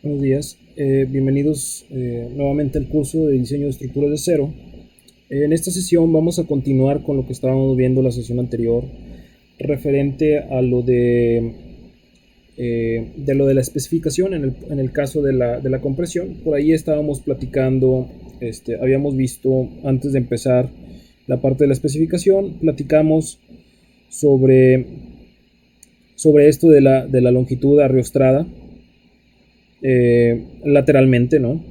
Buenos días, bienvenidos nuevamente al curso de diseño de estructuras de cero. En esta sesión vamos a continuar con lo que estábamos viendo la sesión anterior, referente a lo de la especificación en el caso de la compresión. Por ahí estábamos platicando, habíamos visto antes de empezar la parte de la especificación, platicamos sobre, sobre esto de la longitud ariostrada lateralmente, ¿no?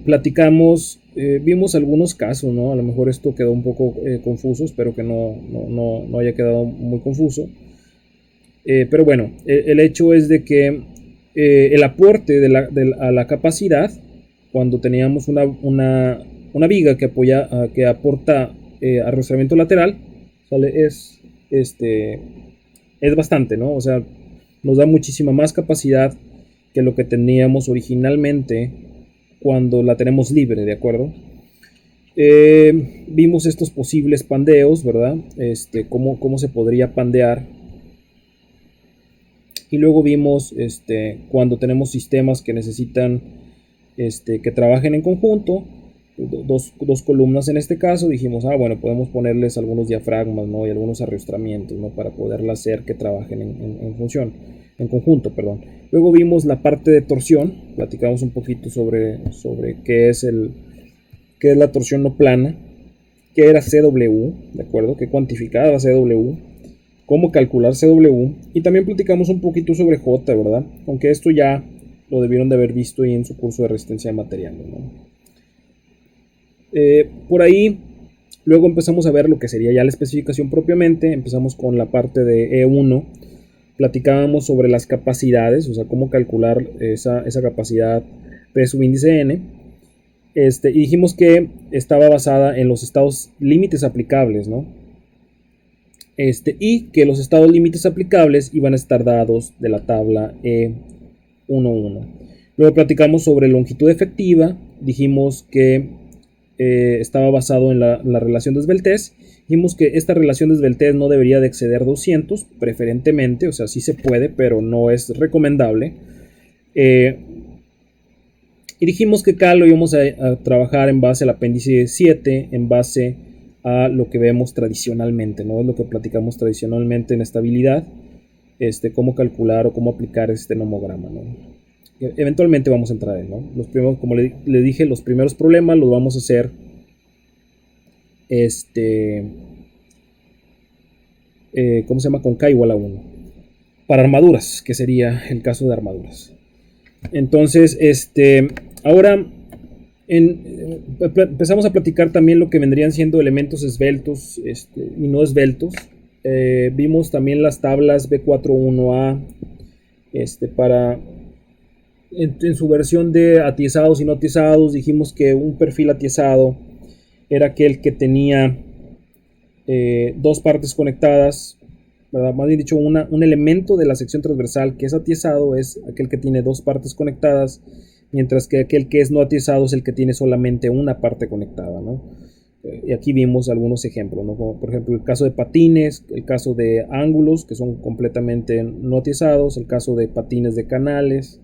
Platicamos, vimos algunos casos, ¿no? A lo mejor esto quedó un poco confuso, espero que no haya quedado muy confuso. Pero bueno, el hecho es de que el aporte a la capacidad, cuando teníamos una viga que aporta arrastramiento lateral, ¿sale? Es bastante, ¿no? O sea, nos da muchísima más capacidad que lo que teníamos originalmente cuando la tenemos libre, ¿de acuerdo? Vimos estos posibles pandeos, ¿verdad? Cómo se podría pandear. Y luego vimos cuando tenemos sistemas que necesitan que trabajen en conjunto, dos columnas en este caso, dijimos, bueno, podemos ponerles algunos diafragmas, ¿no? Y algunos arrastramientos, ¿no? Para poderla hacer que trabajen en función, en conjunto, perdón. Luego vimos la parte de torsión, platicamos un poquito sobre qué es la torsión no plana, qué era CW, ¿de acuerdo? Qué cuantificaba CW, cómo calcular CW, y también platicamos un poquito sobre J, ¿verdad? Aunque esto ya lo debieron de haber visto ahí en su curso de resistencia de materiales, ¿no? Por ahí, luego empezamos a ver lo que sería ya la especificación propiamente. Empezamos con la parte de E1. Platicábamos sobre las capacidades, o sea, cómo calcular esa capacidad P subíndice N. Y dijimos que estaba basada en los estados límites aplicables, ¿no? Y que los estados límites aplicables iban a estar dados de la tabla E11. Luego platicamos sobre longitud efectiva. Dijimos que estaba basado en la relación de esbeltez. Dijimos que esta relación de esbeltez no debería de exceder 200, preferentemente, o sea, sí se puede, pero no es recomendable. Y dijimos que acá lo íbamos a trabajar en base al apéndice 7, en base a lo que vemos tradicionalmente, ¿no? Es lo que platicamos tradicionalmente en estabilidad, cómo calcular o cómo aplicar este nomograma, ¿no? Eventualmente vamos a entrar en, ¿no? Los primeros, como le dije, los primeros problemas los vamos a hacer ¿cómo se llama? Con K igual a 1. Para armaduras, que sería el caso de armaduras. Entonces, ahora empezamos a platicar también lo que vendrían siendo elementos esbeltos y no esbeltos. Vimos también las tablas B41A para en su versión de atiezados y no atiezados. Dijimos que un perfil atiezado era aquel que tenía dos partes conectadas, ¿verdad? Más bien dicho, un elemento de la sección transversal que es atiezado es aquel que tiene dos partes conectadas, mientras que aquel que es no atiezado es el que tiene solamente una parte conectada, ¿no? Y aquí vimos algunos ejemplos, ¿no? Como por ejemplo el caso de patines, el caso de ángulos que son completamente no atiezados, el caso de patines de canales.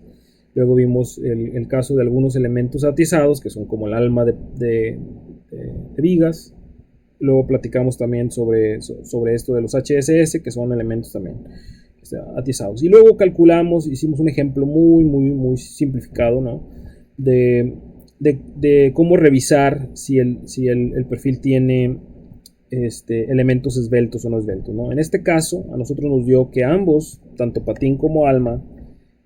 Luego vimos el caso de algunos elementos atiezados que son como el alma de vigas. Luego platicamos también sobre esto de los HSS, que son elementos también atizados. Y luego calculamos, hicimos un ejemplo muy simplificado, ¿no? De cómo revisar si el perfil tiene elementos esbeltos o no esbeltos, ¿no? En este caso, a nosotros nos dio que ambos, tanto patín como alma,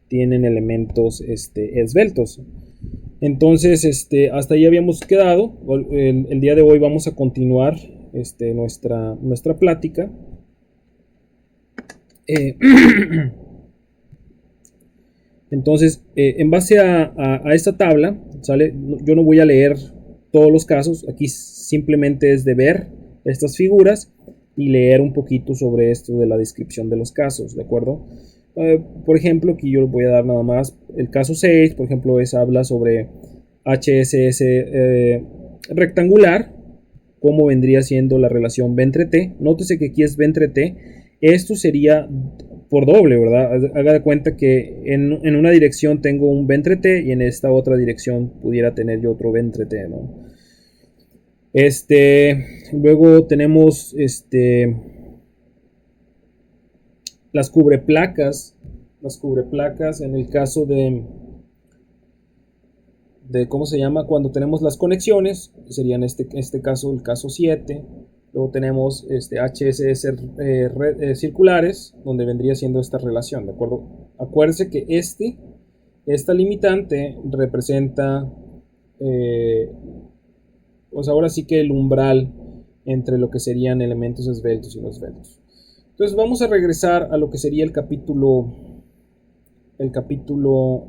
tienen elementos esbeltos. Entonces, hasta ahí habíamos quedado. El día de hoy vamos a continuar nuestra plática. Entonces, en base a esta tabla, ¿sale? Yo no voy a leer todos los casos. Aquí simplemente es de ver estas figuras y leer un poquito sobre esto de la descripción de los casos, ¿de acuerdo? Por ejemplo, aquí yo les voy a dar nada más el caso 6, por ejemplo, habla sobre HSS rectangular, cómo vendría siendo la relación B entre T. Nótese que aquí es B entre T. Esto sería por doble, ¿verdad? Haga de cuenta que en una dirección tengo un ventre T y en esta otra dirección pudiera tener yo otro ventre T, ¿no? Luego tenemos las cubreplacas. Las cubreplacas en el caso de ¿cómo se llama? Cuando tenemos las conexiones, sería en este caso el caso 7. Luego tenemos HSS circulares, donde vendría siendo esta relación, ¿de acuerdo? Acuérdense que esta limitante representa, pues ahora sí que el umbral entre lo que serían elementos esbeltos y no esbeltos. Entonces vamos a regresar a lo que sería el capítulo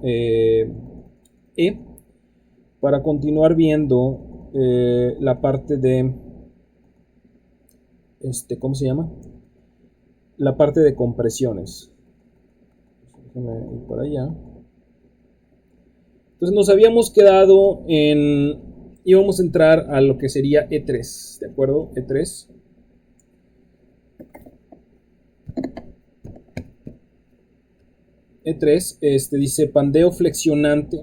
E, para continuar viendo la parte de ¿cómo se llama? La parte de compresiones. Déjame ir para allá. Entonces nos habíamos quedado íbamos a entrar a lo que sería E3, ¿de acuerdo? E3. E3 dice pandeo flexionante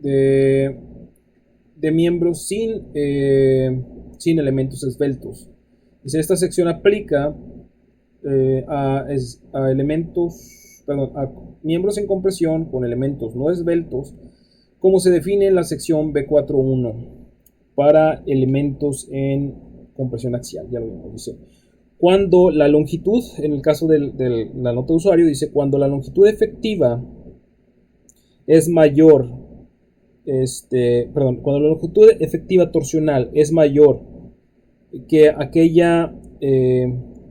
de miembros sin elementos esbeltos. Dice, esta sección aplica a miembros en compresión con elementos no esbeltos, como se define en la sección B4.1 para elementos en compresión axial. Ya lo vimos, dice. Cuando la longitud, en el caso de la nota de usuario, dice, cuando la longitud efectiva es mayor, cuando la longitud efectiva torsional es mayor que aquella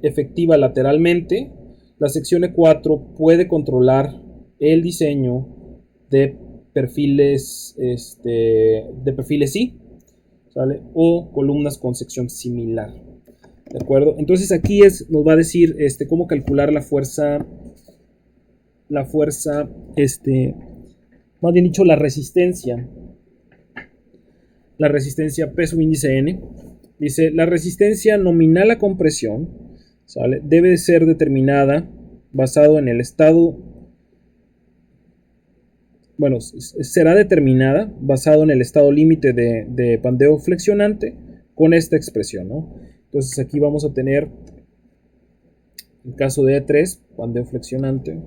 efectiva lateralmente, la sección E4 puede controlar el diseño de perfiles I, ¿sale? O columnas con sección similar, ¿de acuerdo? Entonces aquí nos va a decir cómo calcular la fuerza, más bien dicho, la resistencia peso índice N. Dice, la resistencia nominal a compresión, ¿sale? Debe ser determinada basado en el estado, bueno, será determinada basado en el estado límite de pandeo flexionante con esta expresión, ¿no? Entonces aquí vamos a tener el caso de E3, pandeo flexionante.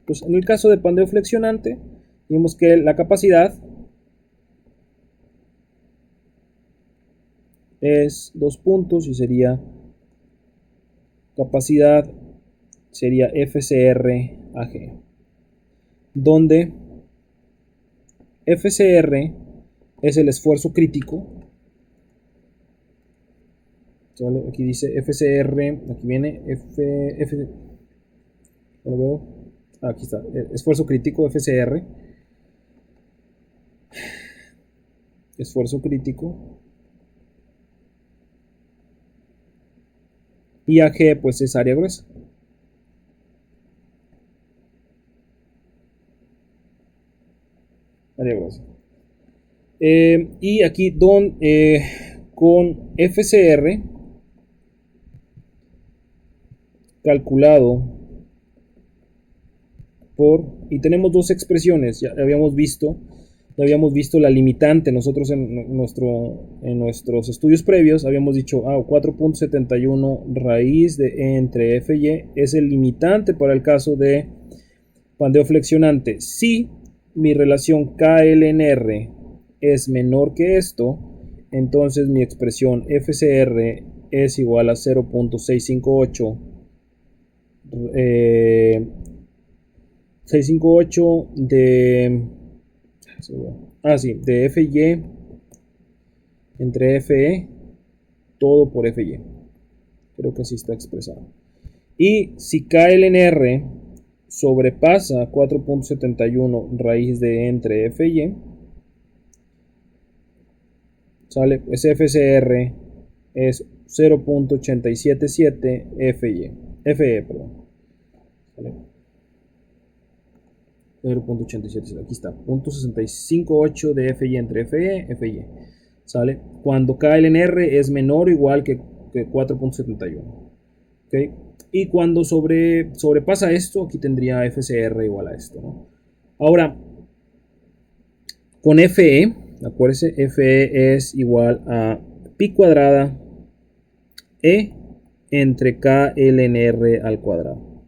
Pues en el caso de pandeo flexionante, vimos que la capacidad es 2 puntos y sería capacidad, sería FCR AG, donde FCR es el esfuerzo crítico. ¿Sale? Aquí dice FCR, aquí viene ¿lo veo? Aquí está, esfuerzo crítico, FCR, esfuerzo crítico, y AG pues es área gruesa. Área gruesa. Y aquí con FCR calculado y tenemos dos expresiones, ya habíamos visto la limitante. Nosotros en nuestros estudios previos habíamos dicho 4.71 raíz de E entre F y es el limitante para el caso de pandeo flexionante. Si mi relación KLNR es menor que esto, entonces mi expresión FCR es igual a 0.658 658 de FY entre FE todo por FY. Creo que así está expresado. Y si KLNR sobrepasa 4.71 raíz de E entre FY, sale, pues FCR es 0.877 FE, perdón. ¿Sale? 0.87, aquí está, 0.658 de FY entre FE, FY, ¿sale? Cuando KLNR es menor o igual que 4.71, ¿ok? Y cuando sobrepasa esto, aquí tendría FCR igual a esto, ¿no? Ahora, con FE, acuérdense, FE es igual a pi cuadrada E entre KLNR al cuadrado,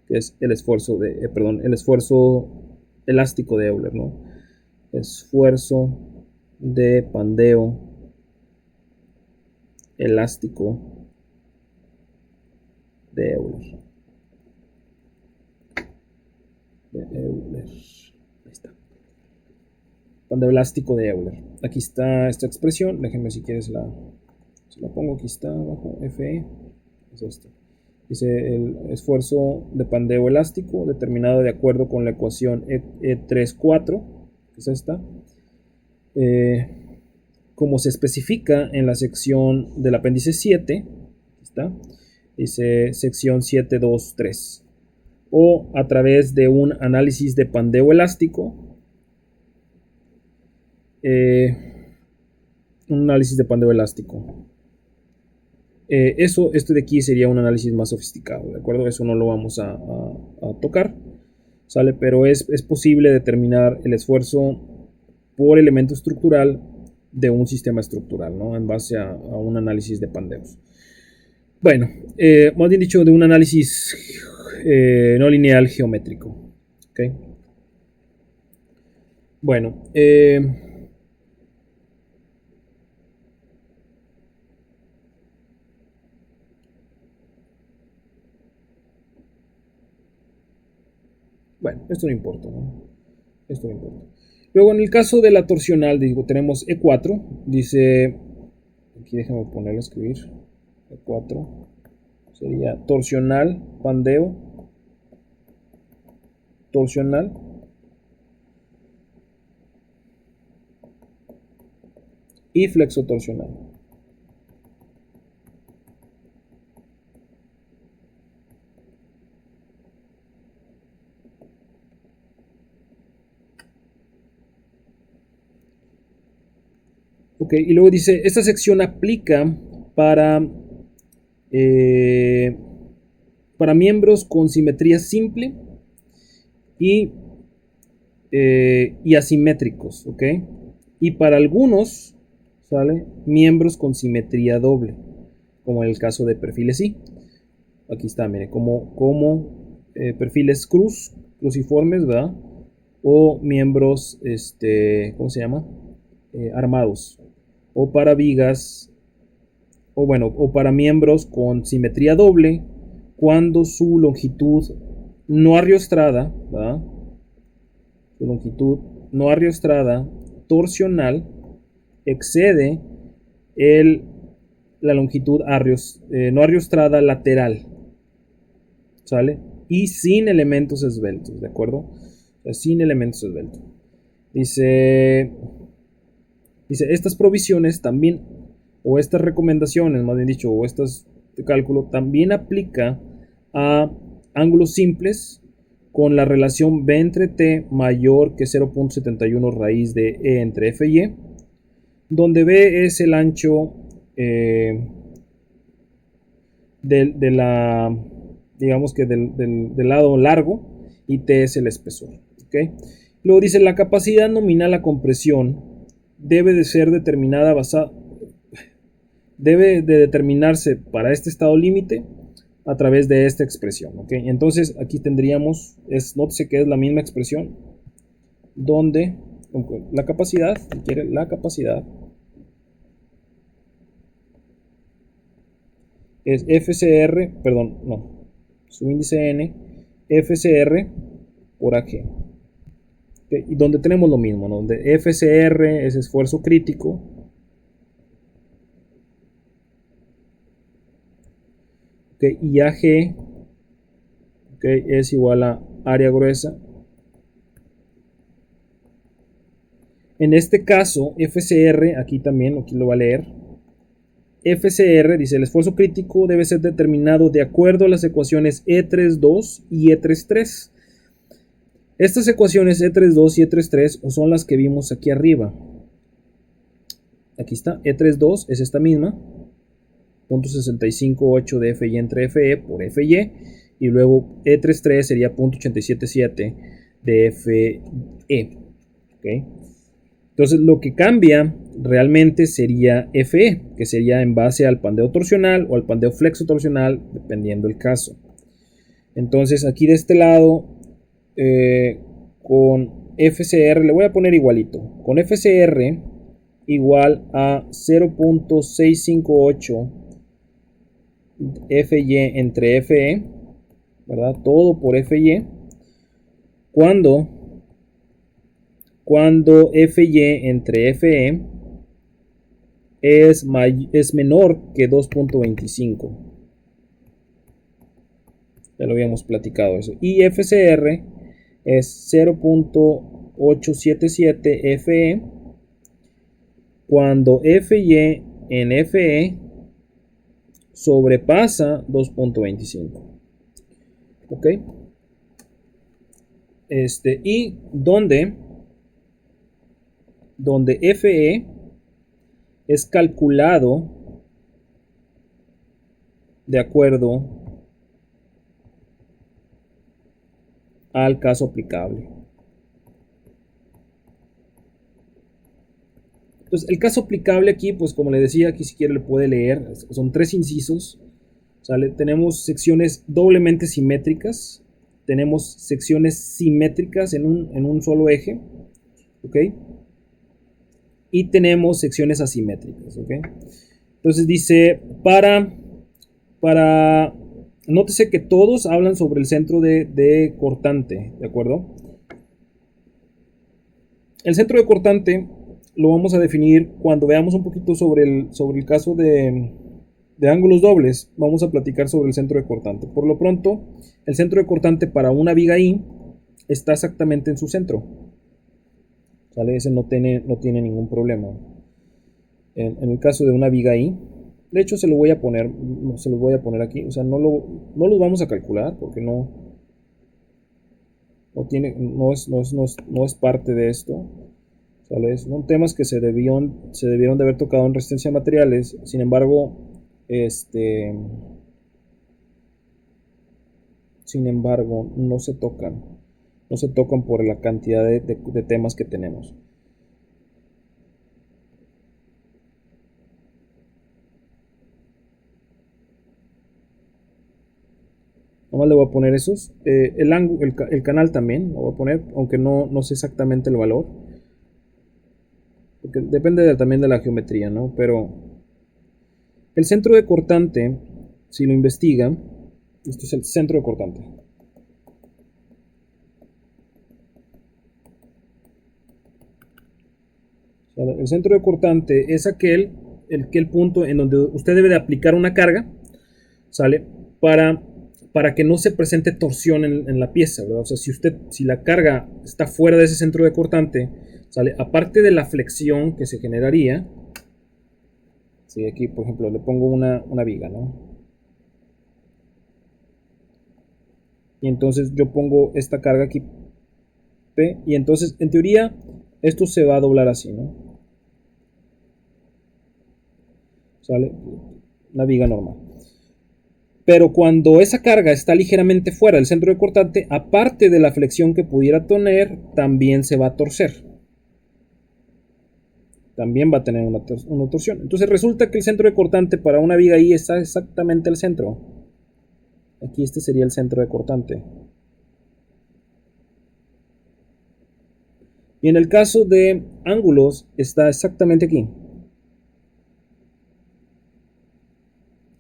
que es el esfuerzo el esfuerzo elástico de Euler, ¿no? Esfuerzo de pandeo elástico de Euler. Ahí está. Pandeo elástico de Euler. Aquí está esta expresión. Déjenme si quieres la pongo. Aquí está abajo. FE. Es esto. Dice el esfuerzo de pandeo elástico determinado de acuerdo con la ecuación E34, que es esta. Como se especifica en la sección del apéndice 7, ¿está? Dice sección 723, o a través de un análisis de pandeo elástico, un análisis de pandeo elástico. Esto de aquí sería un análisis más sofisticado, ¿de acuerdo? Eso no lo vamos a tocar, ¿sale? Pero es posible determinar el esfuerzo por elemento estructural de un sistema estructural, ¿no? En base a un análisis de pandeos. Bueno, más bien dicho, de un análisis no lineal geométrico. ¿Ok? Bueno, esto no importa, ¿no? Esto no importa. Luego, en el caso de la torsional, digo, tenemos E4, dice, aquí déjame ponerlo a escribir, E4, sería torsional, pandeo, torsional, y flexotorsional. Ok, y luego dice, esta sección aplica para miembros con simetría simple y asimétricos, ok, y para algunos, ¿sale? Miembros con simetría doble, como en el caso de perfiles I. Aquí está, mire, como perfiles cruciformes, ¿verdad? O miembros, ¿cómo se llama? Armados. O para vigas, o para miembros con simetría doble, cuando su longitud no arriostrada, ¿verdad? Su longitud no arriostrada torsional excede la longitud no arriostrada lateral, ¿sale? Y sin elementos esbeltos, ¿de acuerdo? O sea, sin elementos esbeltos. Dice, estas provisiones también, o estas recomendaciones, más bien dicho, o estas de cálculo, también aplica a ángulos simples con la relación B entre T mayor que 0.71 raíz de E entre F y E, donde B es el ancho digamos que del lado largo, y T es el espesor. ¿Okay? Luego dice, la capacidad nominal a compresión debe de ser determinada debe de determinarse para este estado límite a través de esta expresión. ¿Okay? Entonces aquí tendríamos, nótese que es la misma expresión, donde la capacidad, si quiere, la capacidad es FCR, perdón, no, su índice N, FCR por AG. ¿Okay? Y donde tenemos lo mismo, ¿no? Donde FCR es esfuerzo crítico, ¿okay? Y AG, ¿okay? Es igual a área gruesa. En este caso, FCR, aquí también, aquí lo va a leer. FCR, dice, el esfuerzo crítico debe ser determinado de acuerdo a las ecuaciones E32 y E33. Estas ecuaciones E32 y E33 son las que vimos aquí arriba. Aquí está, E32 es esta misma, 0.658 de FY entre FE por FY, y luego E33 sería 0.877 de FE. ¿Okay? Entonces lo que cambia realmente sería FE, que sería en base al pandeo torsional o al pandeo flexo-torsional, dependiendo el caso. Entonces aquí de este lado, con FCR, le voy a poner igualito, con FCR igual a 0.658 FY entre FE, ¿verdad? Todo por FY, cuando FY entre FE es menor que 2.25. Ya lo habíamos platicado eso. Y FCR es 0.877 FE cuando FY en FE sobrepasa 2.25. ¿Ok? Y donde FE es calculado de acuerdo al caso aplicable. Entonces, el caso aplicable aquí, pues como le decía, aquí si quiere le puede leer, son 3 incisos, ¿sale? Tenemos secciones doblemente simétricas, tenemos secciones simétricas en un solo eje, ¿ok? Y tenemos secciones asimétricas, ¿ok? Entonces dice, nótese que todos hablan sobre el centro de cortante, ¿de acuerdo? El centro de cortante lo vamos a definir cuando veamos un poquito sobre el caso de ángulos dobles. Vamos a platicar sobre el centro de cortante. Por lo pronto, el centro de cortante para una viga I está exactamente en su centro, ¿sale? Ese no tiene ningún problema. En el caso de una viga I, de hecho se los voy a poner aquí, o sea, no los vamos a calcular porque no es parte de esto, ¿sale? Son temas que se debieron de haber tocado en resistencia a materiales. Sin embargo, no se tocan por la cantidad de temas que tenemos. Nomás le voy a poner esos. El canal también lo voy a poner, aunque no sé exactamente el valor, porque depende también de la geometría, ¿no? Pero el centro de cortante, si lo investiga, esto es el centro de cortante. El centro de cortante es aquel punto en donde usted debe de aplicar una carga, ¿sale? Para que no se presente torsión en la pieza, ¿verdad? O sea, si la carga está fuera de ese centro de cortante, ¿sale? Aparte de la flexión que se generaría, ¿sí? Aquí, por ejemplo, le pongo una viga, ¿no? Y entonces yo pongo esta carga aquí, P, y entonces, en teoría, esto se va a doblar así, ¿no? ¿Sale? Una viga normal. Pero cuando esa carga está ligeramente fuera del centro de cortante, aparte de la flexión que pudiera tener, también se va a torcer. También va a tener una torsión. Entonces resulta que el centro de cortante para una viga I está exactamente al centro. Aquí este sería el centro de cortante. Y en el caso de ángulos está exactamente aquí.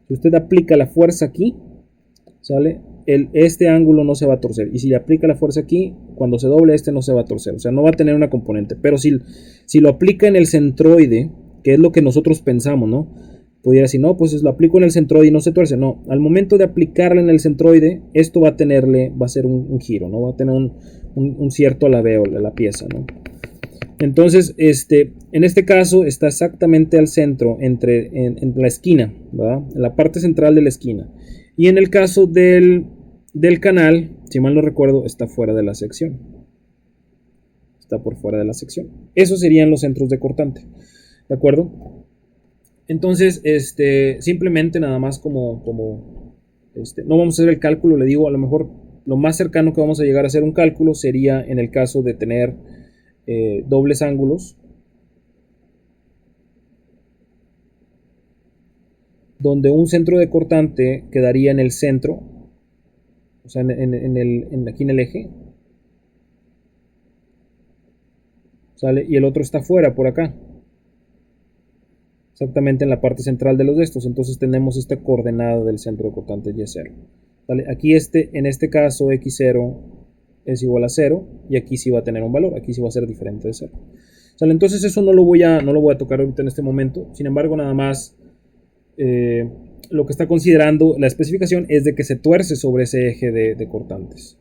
Si usted aplica la fuerza aquí, ¿sale? Este ángulo no se va a torcer. Y si le aplica la fuerza aquí, cuando se doble este no se va a torcer. O sea, no va a tener una componente. Pero si lo aplica en el centroide, que es lo que nosotros pensamos, ¿no? Pudiera decir, no, pues lo aplico en el centroide y no se tuerce. No, al momento de aplicarle en el centroide, esto va a ser un giro, ¿no? Va a tener un cierto alabeo la pieza, ¿no? Entonces, en este caso está exactamente al centro, en la esquina, ¿verdad? En la parte central de la esquina. Y en el caso del canal, si mal no recuerdo, está fuera de la sección. está por fuera de la sección. Esos serían los centros de cortante, ¿de acuerdo? Entonces, simplemente nada más como no vamos a hacer el cálculo, le digo, a lo mejor lo más cercano que vamos a llegar a hacer un cálculo sería en el caso de tener dobles ángulos, donde un centro de cortante quedaría en el centro, o sea, aquí en el eje, ¿sale? Y el otro está fuera, por acá, exactamente en la parte central de los de estos. Entonces tenemos esta coordenada del centro de cortante Y0. ¿Vale? Aquí en este caso X0 es igual a 0 y aquí sí va a tener un valor, aquí sí va a ser diferente de 0. ¿Sale? Entonces eso no lo voy a tocar ahorita en este momento. Sin embargo, nada más lo que está considerando la especificación es de que se tuerce sobre ese eje de cortantes.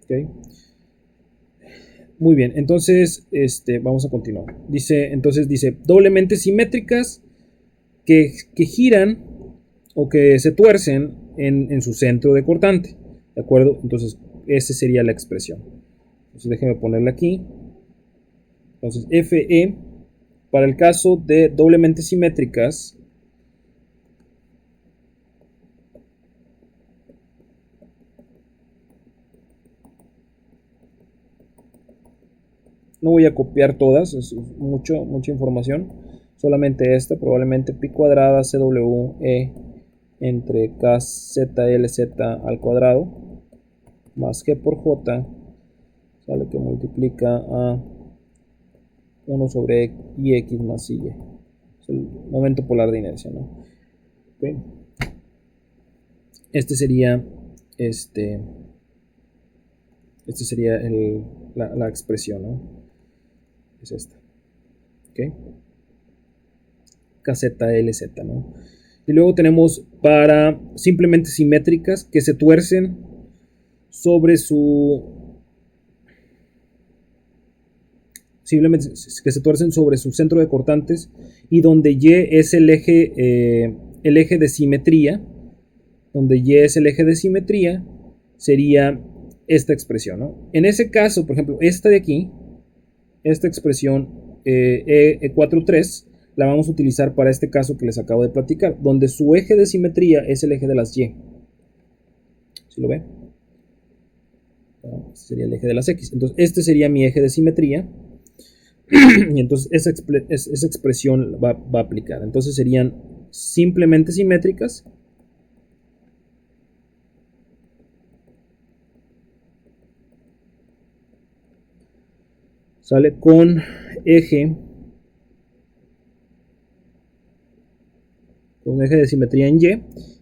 ¿Ok? Muy bien, entonces vamos a continuar. Dice doblemente simétricas que giran o que se tuercen en su centro de cortante. ¿De acuerdo? Entonces, esa sería la expresión. Entonces, déjenme ponerla aquí. Entonces, FE, para el caso de doblemente simétricas, no voy a copiar todas, es mucha información. Solamente esta, probablemente pi cuadrada CWE entre KZLZ al cuadrado más G por J, sale que multiplica a 1 sobre IX más Y. Es el momento polar de inercia, ¿no? Okay. Sería sería la expresión, ¿no? Es esta. ¿Ok? KZLZ, ¿no? Y luego tenemos para simplemente simétricas que se tuercen sobre simplemente que se tuercen sobre su centro de cortantes y donde Y es el eje de simetría, donde Y es el eje de simetría, sería esta expresión, ¿no? En ese caso, por ejemplo, esta de aquí, esta expresión E43, la vamos a utilizar para este caso que les acabo de platicar, donde su eje de simetría es el eje de las Y. ¿Sí lo ven? Este sería el eje de las X. Entonces, este sería mi eje de simetría. Y entonces esa expresión va a aplicar. Entonces serían simplemente simétricas. Sale con eje de simetría en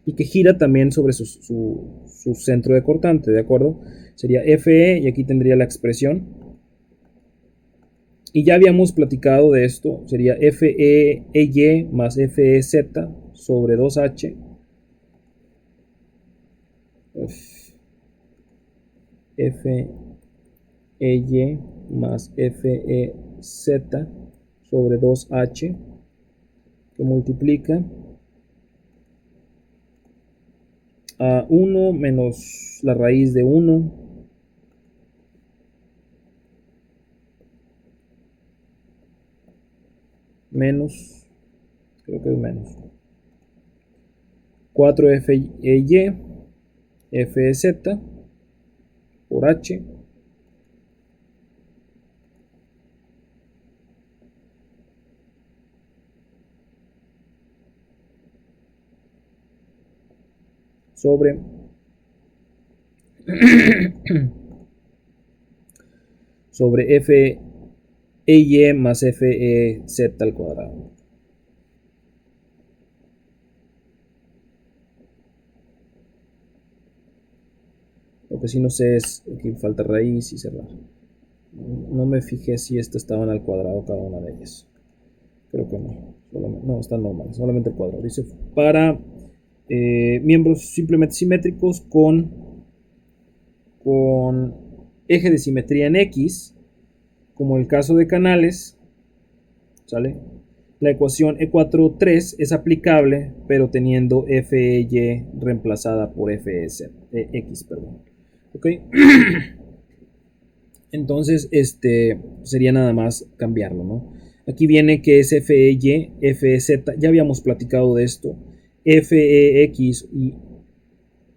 Y que gira también sobre su centro de cortante, ¿de acuerdo? Sería FE y aquí tendría la expresión. Y ya habíamos platicado de esto, sería FEY más FEZ sobre 2H. FEY más FEZ sobre 2H que multiplica a 1 menos la raíz de 1 menos, creo que es menos 4FEY FEZ por H sobre FEY más FEZ al cuadrado. Lo que sí no sé es que falta raíz y cerrar. No me fijé si estas estaban al cuadrado cada una de ellas. Creo que no. No, están normales. Solamente el cuadrado. Dice para miembros simplemente simétricos con eje de simetría en X, como el caso de canales, ¿sale? La ecuación E43 es aplicable, pero teniendo FEY reemplazada por FEZ, X, perdón. ¿Ok? Entonces, sería nada más cambiarlo, ¿no? Aquí viene que es FEY, FEZ, ya habíamos platicado de esto. FEX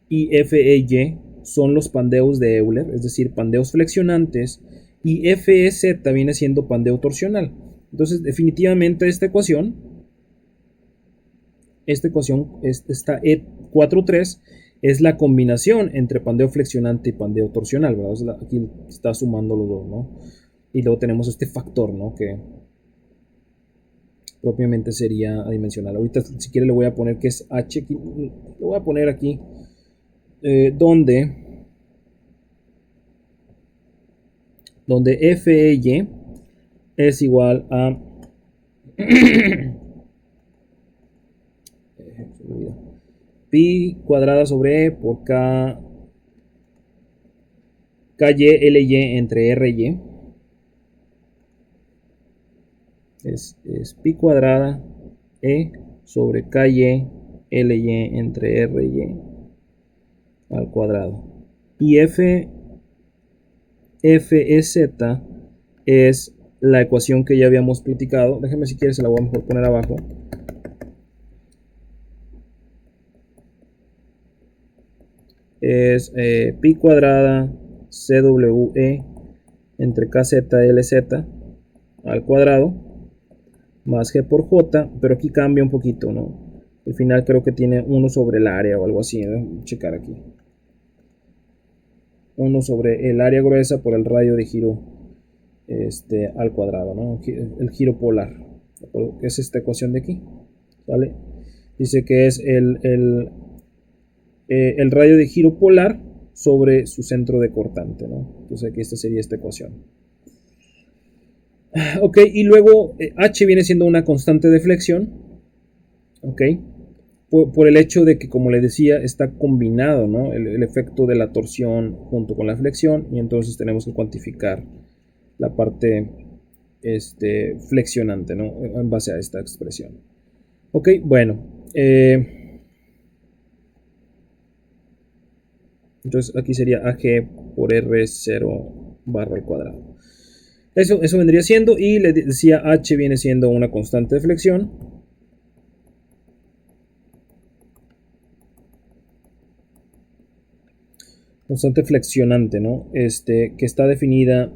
y FEY son los pandeos de Euler, es decir, pandeos flexionantes, y FEZ viene siendo pandeo torsional. Entonces, definitivamente esta ecuación, esta E43, es la combinación entre pandeo flexionante y pandeo torsional, ¿verdad? Aquí está sumando los dos, ¿no? Y luego tenemos este factor, ¿no? Que propiamente sería adimensional. Ahorita, si quiere, le voy a poner que es H. Lo voy a poner aquí, donde FEY es igual a pi cuadrada sobre E por KY LY entre RY. Es pi cuadrada E sobre KY LY entre RY al cuadrado. Y FEZ es la ecuación que ya habíamos platicado. Déjeme, si quieres, se la voy a mejor poner abajo. Es pi cuadrada CWE entre KZ LZ al cuadrado más G por J, pero aquí cambia un poquito, ¿no? Al final creo que tiene 1 sobre el área o algo así, ¿no? Voy a checar aquí. 1 sobre el área gruesa por el radio de giro al cuadrado, ¿no? El giro polar, que es esta ecuación de aquí, ¿vale? Dice que es el radio de giro polar sobre su centro de cortante, ¿no? Entonces aquí esta sería esta ecuación. Ok, y luego H viene siendo una constante de flexión, ok, por el hecho de que, como le decía, está combinado, ¿no? El efecto de la torsión junto con la flexión, y entonces tenemos que cuantificar la parte flexionante, ¿no? En base a esta expresión. Ok, bueno. Entonces aquí sería AG por R0 barra al cuadrado. Eso vendría siendo, y le decía H viene siendo una constante de flexión. Constante flexionante, ¿no? Que está definida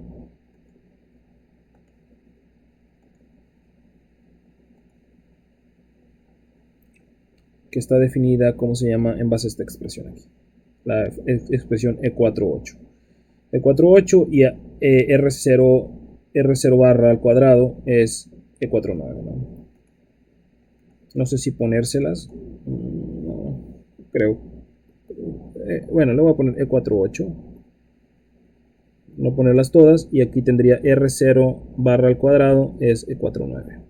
¿cómo se llama? En base a esta expresión aquí. La expresión E48. E48 y R0 barra al cuadrado es E49, ¿no? No sé si ponérselas. No, creo. Bueno, le voy a poner E48. No ponerlas todas. Y aquí tendría R0 barra al cuadrado es E49.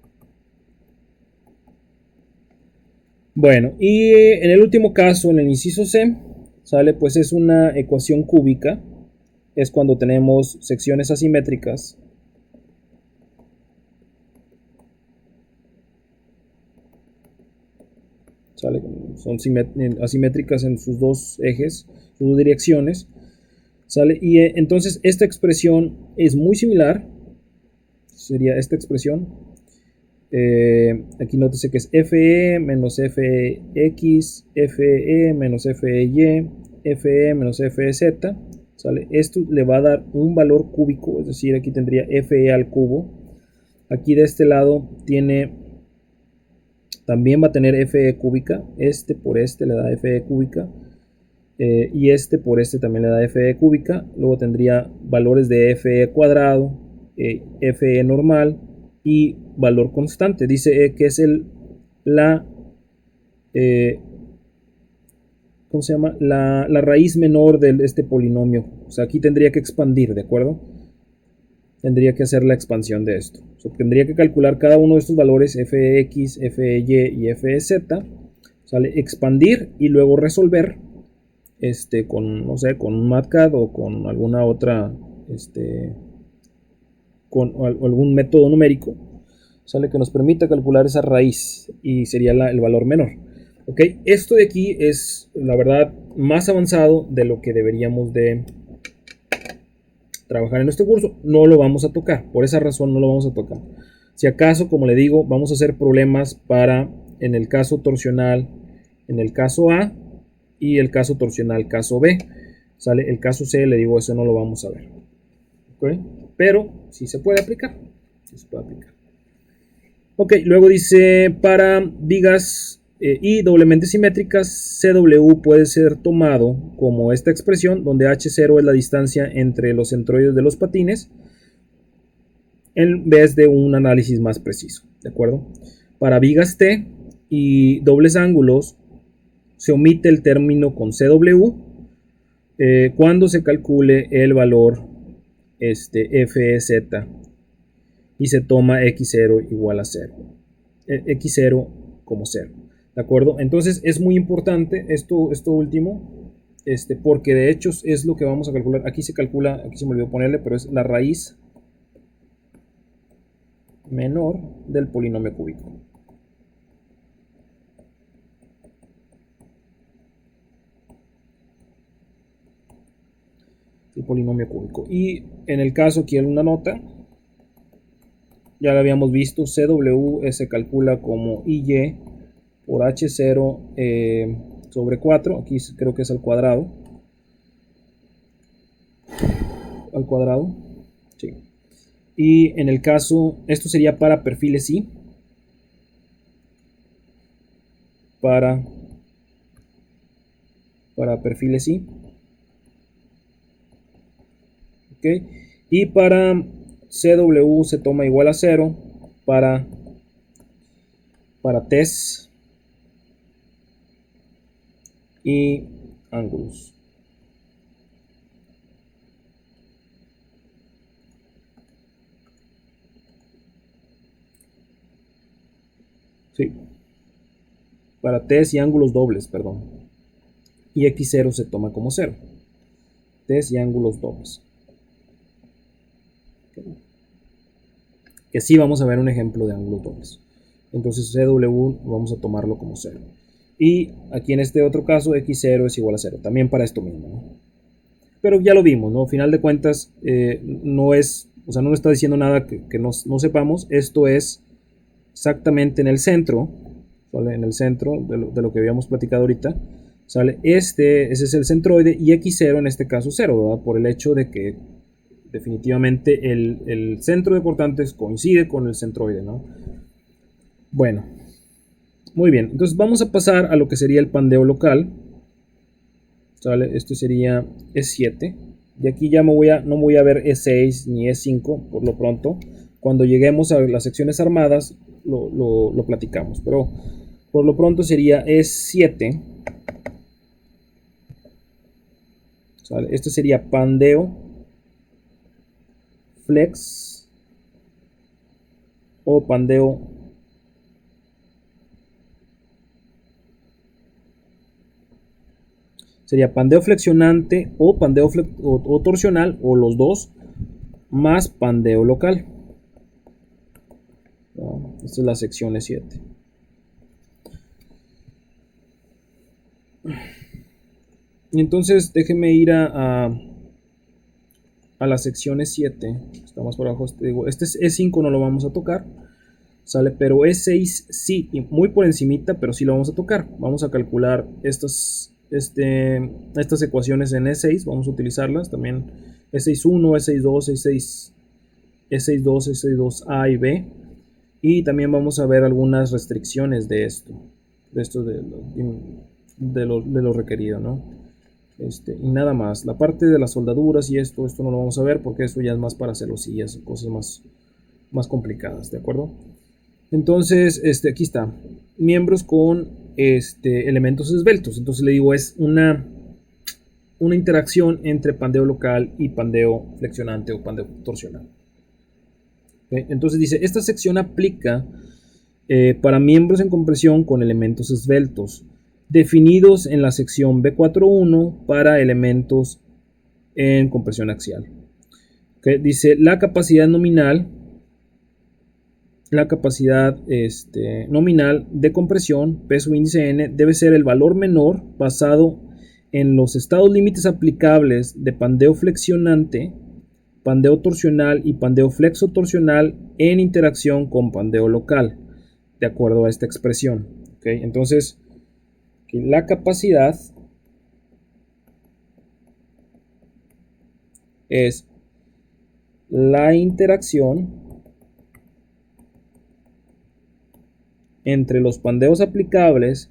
Bueno, y en el último caso, en el inciso C, ¿sale? Pues es una ecuación cúbica. Es cuando tenemos secciones asimétricas. ¿Sale? Son asimétricas en sus dos ejes, sus dos direcciones. ¿Sale? Y entonces esta expresión es muy similar. Sería esta expresión. Aquí nótese que es FE menos FX, FE menos FEY, FE menos FEZ. ¿Sale? Esto le va a dar un valor cúbico, es decir, aquí tendría FE al cubo. Aquí de este lado también va a tener FE cúbica. Por este le da FE cúbica. Y por este también le da FE cúbica. Luego tendría valores de FE cuadrado, FE normal y valor constante. Dice que es ¿cómo se llama? La raíz menor de este polinomio. O sea, aquí tendría que expandir, ¿de acuerdo? Tendría que hacer la expansión de esto. O sea, tendría que calcular cada uno de estos valores, FX, FY y FZ. ¿Sale? Expandir y luego resolver con, no sé, con un MATCAD o con alguna otra, con algún método numérico, ¿sale? Que nos permita calcular esa raíz y sería el valor menor. Ok, esto de aquí es, la verdad, más avanzado de lo que deberíamos de trabajar en este curso, no lo vamos a tocar. Por esa razón no lo vamos a tocar. Si acaso, como le digo, vamos a hacer problemas para, en el caso torsional, en el caso A, y el caso torsional, caso B. ¿Sale? El caso C, le digo, eso no lo vamos a ver. ¿Okay? Pero sí se puede aplicar. Sí se puede aplicar. Ok, luego dice, para vigas y doblemente simétricas, CW puede ser tomado como esta expresión, donde H0 es la distancia entre los centroides de los patines, en vez de un análisis más preciso, ¿de acuerdo? Para vigas T y dobles ángulos, se omite el término con CW cuando se calcule el valor FEZ y se toma X0 igual a 0. X0 como 0. ¿De acuerdo? Entonces es muy importante esto último, porque de hecho es lo que vamos a calcular. Aquí se calcula, aquí se me olvidó ponerle, pero es la raíz menor del polinomio cúbico. El polinomio cúbico. Y en el caso, aquí hay una nota. Ya lo habíamos visto, CW se calcula como IY por H0 sobre 4. Aquí creo que es al cuadrado. Al cuadrado. Sí. Y en el caso, esto sería para perfiles I. Para perfiles I. Ok. Y para CW se toma igual a 0 para TES y ángulos. Sí. Para TES y ángulos dobles, perdón. Y X0 se toma como 0. TES y ángulos dobles. Que sí vamos a ver un ejemplo de ángulos dobles. Entonces CW vamos a tomarlo como 0. Y aquí en este otro caso X0 es igual a 0. También para esto mismo, ¿no? Pero ya lo vimos, ¿no? Al final de cuentas no es, o sea, no nos está diciendo nada que no sepamos. Esto es exactamente en el centro, ¿vale? En el centro de lo que habíamos platicado ahorita, ¿sale? Ese es el centroide y X0 en este caso 0, ¿verdad? Por el hecho de que definitivamente el centro de cortantes coincide con el centroide, ¿no? Bueno, muy bien. Entonces vamos a pasar a lo que sería el pandeo local. ¿Sale? Esto sería E7. Y aquí ya no voy a ver E6 ni E5 por lo pronto. Cuando lleguemos a las secciones armadas lo platicamos. Pero por lo pronto sería E7. ¿Sale? Esto sería pandeo flex o pandeo sería pandeo flexionante o pandeo o torsional o los dos más pandeo local. Esta es la sección E7. Entonces déjenme ir a la sección E7. Está más por abajo. Digo, este es E5 no lo vamos a tocar. ¿Sale? Pero E6 sí, muy por encimita, pero sí lo vamos a tocar. Vamos a calcular estas ecuaciones en E6. Vamos a utilizarlas también. E61, E62, E62, E62A y B. Y también vamos a ver algunas restricciones de lo requerido, ¿no? Y nada más. La parte de las soldaduras y esto no lo vamos a ver porque eso ya es más para celosías, cosas más complicadas, ¿de acuerdo? Entonces, aquí está. Miembros con elementos esbeltos. Entonces le digo, es una interacción entre pandeo local y pandeo flexionante o pandeo torsional. ¿Okay? Entonces dice, esta sección aplica para miembros en compresión con elementos esbeltos, definidos en la sección B4.1 para elementos en compresión axial. ¿Okay? Dice, la capacidad nominal de compresión, peso índice n, debe ser el valor menor basado en los estados límites aplicables de pandeo flexionante pandeo torsional y pandeo flexotorsional en interacción con pandeo local, de acuerdo a esta expresión. ¿Okay? Entonces, la capacidad es la interacción entre los pandeos aplicables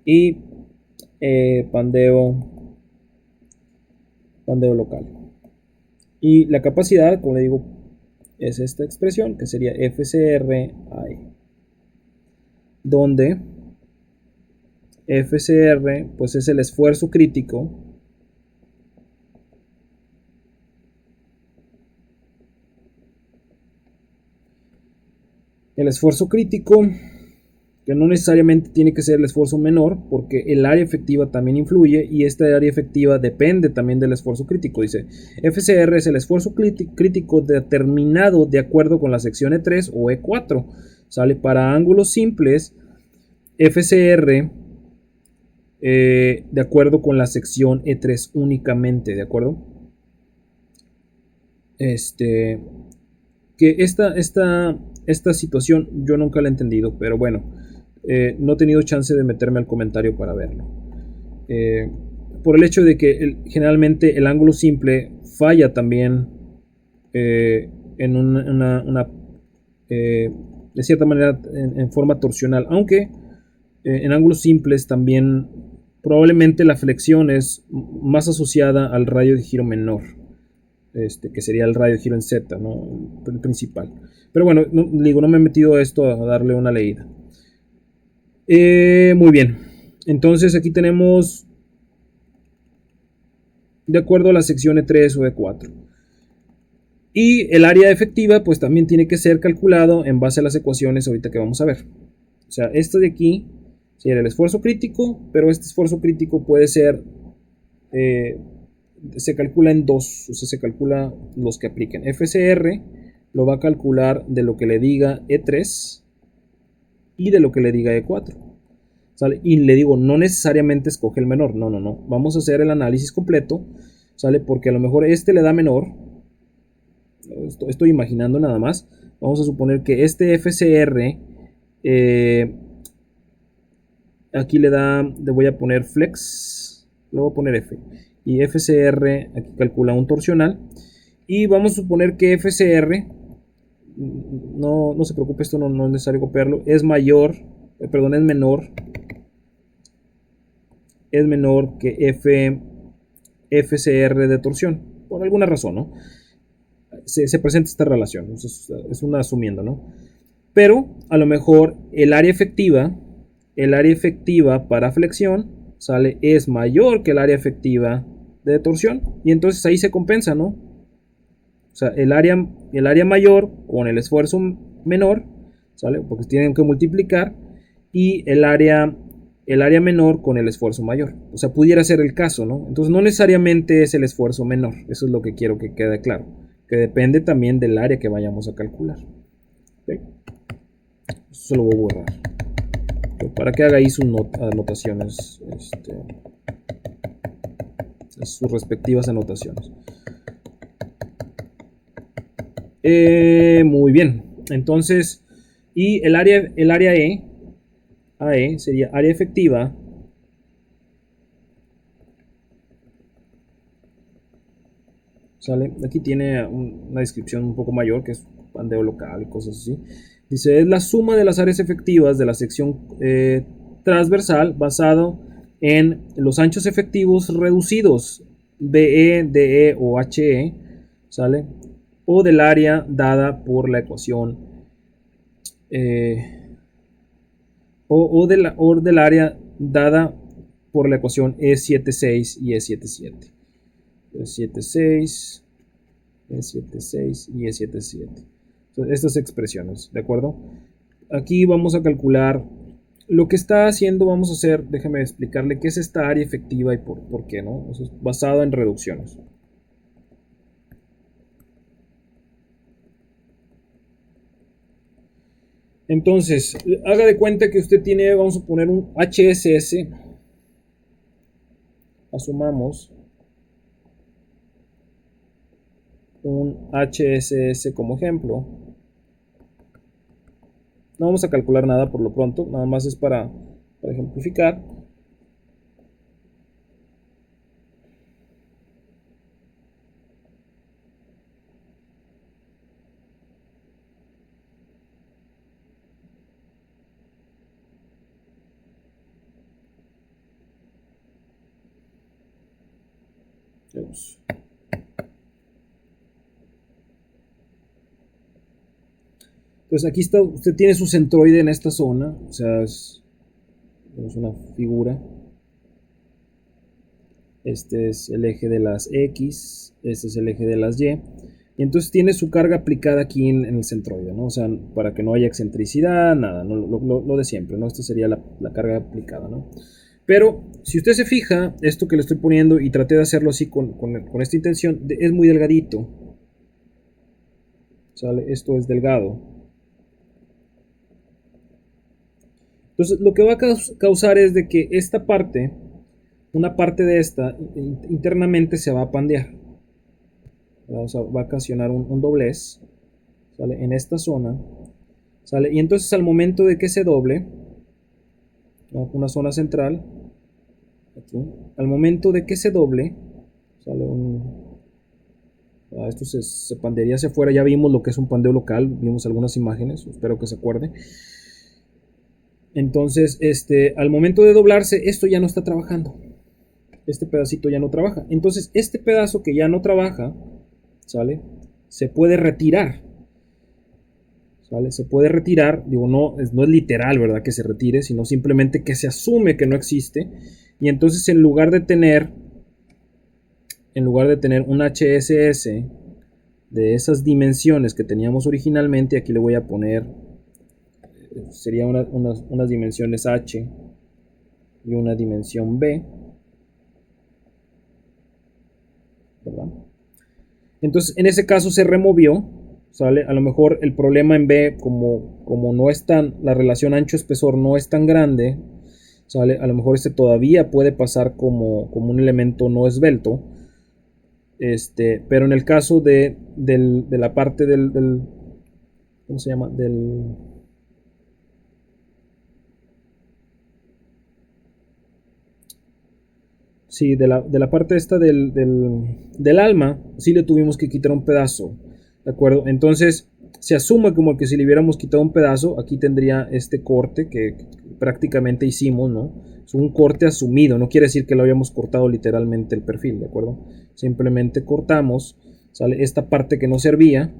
y pandeo local. Y la capacidad, como le digo, es esta expresión que sería FCR AE, donde FCR pues es el esfuerzo crítico que no necesariamente tiene que ser el esfuerzo menor, porque el área efectiva también influye y esta área efectiva depende también del esfuerzo crítico. Dice, FCR es el esfuerzo crítico determinado de acuerdo con la sección E3 o E4. ¿Sale? Para ángulos simples, FCR de acuerdo con la sección E3 únicamente, ¿de acuerdo? Que esta situación yo nunca la he entendido, pero bueno, no he tenido chance de meterme al comentario para verlo. Por el hecho de que generalmente el ángulo simple falla también en de cierta manera en forma torsional, aunque en ángulos simples también probablemente la flexión es más asociada al radio de giro menor, que sería el radio de giro en Z, ¿no? El principal. Pero bueno, no me he metido a esto a darle una leída. Muy bien. Entonces aquí tenemos, de acuerdo a la sección E3 o E4. Y el área efectiva pues también tiene que ser calculado en base a las ecuaciones ahorita que vamos a ver. O sea, esto de aquí sería el esfuerzo crítico, pero este esfuerzo crítico puede ser, se calcula en dos, o sea, se calcula los que apliquen. FCR lo va a calcular de lo que le diga E3 y de lo que le diga E4. ¿Sale? Y le digo, no necesariamente escoge el menor, no. Vamos a hacer el análisis completo, ¿sale? Porque a lo mejor este le da menor. Estoy imaginando nada más. Vamos a suponer que este FCR aquí le voy a poner flex, le voy a poner F, y FCR aquí calcula un torsional, y vamos a suponer que FCR, no se preocupe, esto no es necesario copiarlo, es menor que FCR de torsión, por alguna razón, ¿no? Se presenta esta relación, es una asumiendo, ¿no? Pero a lo mejor el área efectiva para flexión, ¿sale? Es mayor que el área efectiva de torsión, y entonces ahí se compensa, ¿no? O sea, el área mayor con el esfuerzo menor, ¿sale? Porque tienen que multiplicar, y el área menor con el esfuerzo mayor. O sea, pudiera ser el caso, ¿no? Entonces no necesariamente es el esfuerzo menor. Eso es lo que quiero que quede claro. Que depende también del área que vayamos a calcular. ¿Okay? Eso lo voy a borrar. Para que haga ahí sus anotaciones. Sus respectivas anotaciones. Muy bien. Entonces, y el área AE sería área efectiva ¿sale? Aquí tiene una descripción un poco mayor, que es pandeo local y cosas así. Dice, es la suma de las áreas efectivas de la sección transversal basado en los anchos efectivos reducidos BE, DE o HE, ¿sale? O del área dada por la ecuación o del área dada por la ecuación E76 y E77. E76, E76 y E77. Entonces, estas expresiones, ¿de acuerdo? Aquí vamos a calcular lo que está haciendo. Vamos a hacer, déjeme explicarle qué es esta área efectiva y por qué, ¿no? Eso es basado en reducciones. Entonces, haga de cuenta que usted tiene, vamos a poner un HSS. Asumamos un HSS como ejemplo. No vamos a calcular nada por lo pronto, nada más es para ejemplificar. Entonces aquí está, usted tiene su centroide en esta zona, o sea, es una figura. Este es el eje de las X, este es el eje de las Y. Y entonces tiene su carga aplicada aquí en el centroide, ¿no? O sea, para que no haya excentricidad, nada, ¿no? Lo de siempre, ¿no? Esta sería la carga aplicada, ¿no? Pero si usted se fija, esto que le estoy poniendo y traté de hacerlo así con esta intención, es muy delgadito. ¿Sale? Esto es delgado. Entonces lo que va a causar es de que esta parte, una parte de esta, internamente se va a pandear. O sea, va a ocasionar un doblez, ¿sale? En esta zona, ¿sale? Y entonces al momento de que se doble, ¿no? Una zona central, aquí, al momento de que se doble, sale esto se pandearía hacia afuera. Ya vimos lo que es un pandeo local, vimos algunas imágenes, espero que se acuerde. Entonces, al momento de doblarse, esto ya no está trabajando. Este pedacito ya no trabaja. Entonces, este pedazo que ya no trabaja, ¿sale? Se puede retirar. ¿Sale? Se puede retirar, digo, no es literal, ¿verdad? Que se retire, sino simplemente que se asume que no existe. Y entonces en lugar de tener un HSS de esas dimensiones que teníamos originalmente, aquí le voy a poner, sería unas dimensiones H y una dimensión B, ¿verdad? Entonces en ese caso se removió, ¿sale? A lo mejor el problema en B, como no es la relación ancho-espesor no es tan grande, ¿sale? A lo mejor todavía puede pasar como un elemento no esbelto, pero en el caso de la parte del ¿cómo se llama? Sí, de la parte esta del alma, sí le tuvimos que quitar un pedazo, ¿de acuerdo? Entonces, se asume como que si le hubiéramos quitado un pedazo, aquí tendría este corte que prácticamente hicimos, ¿no? Es un corte asumido, no quiere decir que lo habíamos cortado literalmente el perfil, ¿de acuerdo? Simplemente cortamos, sale esta parte que no servía,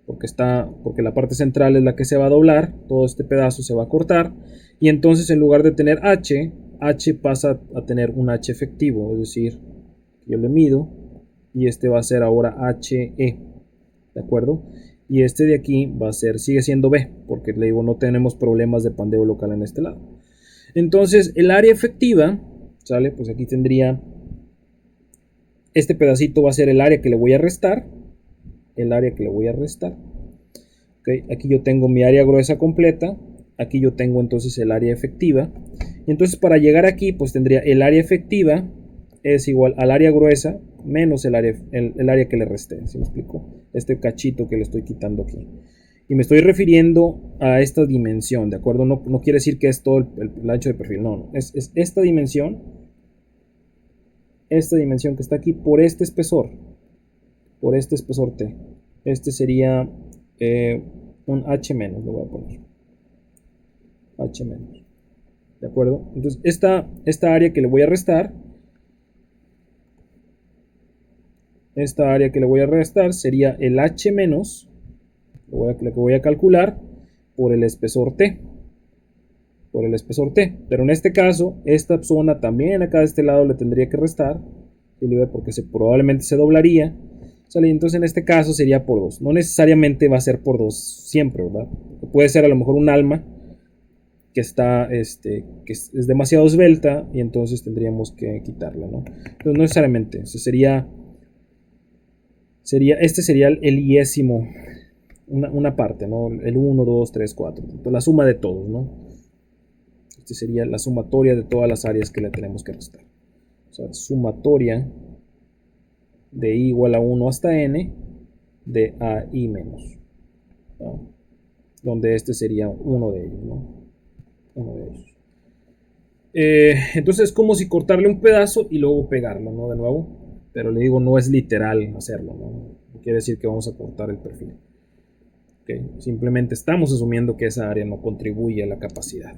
porque la parte central es la que se va a doblar, todo este pedazo se va a cortar, y entonces en lugar de tener H pasa a tener un H efectivo, es decir, yo le mido y este va a ser ahora HE, ¿de acuerdo? Y este de aquí sigue siendo B, porque le digo, no tenemos problemas de pandeo local en este lado. Entonces el área efectiva, ¿sale? Pues aquí tendría, este pedacito va a ser el área que le voy a restar, ¿okay? Aquí yo tengo mi área gruesa completa, aquí yo tengo entonces el área efectiva. Entonces para llegar aquí pues tendría el área efectiva es igual al área gruesa menos el área que le resté, ¿sí me explico? Este cachito que le estoy quitando aquí. Y me estoy refiriendo a esta dimensión, ¿de acuerdo? No quiere decir que es todo el ancho de perfil, no. Es esta dimensión que está aquí por este espesor T. Este sería un H menos, lo voy a poner. H menos. ¿De acuerdo? Entonces, esta área que le voy a restar, sería el H menos, lo que voy a calcular, por el espesor T. Pero en este caso, esta zona también acá de este lado le tendría que restar, porque probablemente se doblaría. ¿Sale? Entonces en este caso sería por 2. No necesariamente va a ser por 2 siempre, ¿verdad? Puede ser a lo mejor un alma que que es demasiado esbelta y entonces tendríamos que quitarla, ¿no? Entonces no necesariamente, este sería el iésimo una parte, ¿no? El 1, 2, 3, 4. Entonces, la suma de todos, ¿no? Este sería la sumatoria de todas las áreas que le tenemos que restar. O sea, sumatoria de i igual a 1 hasta n de a i menos, ¿no? Donde este sería uno de ellos, ¿no? Uno de ellos. Entonces es como si cortarle un pedazo y luego pegarlo, ¿no? De nuevo. Pero le digo, no es literal hacerlo, ¿no? No quiere decir que vamos a cortar el perfil. ¿Okay? Simplemente estamos asumiendo que esa área no contribuye a la capacidad.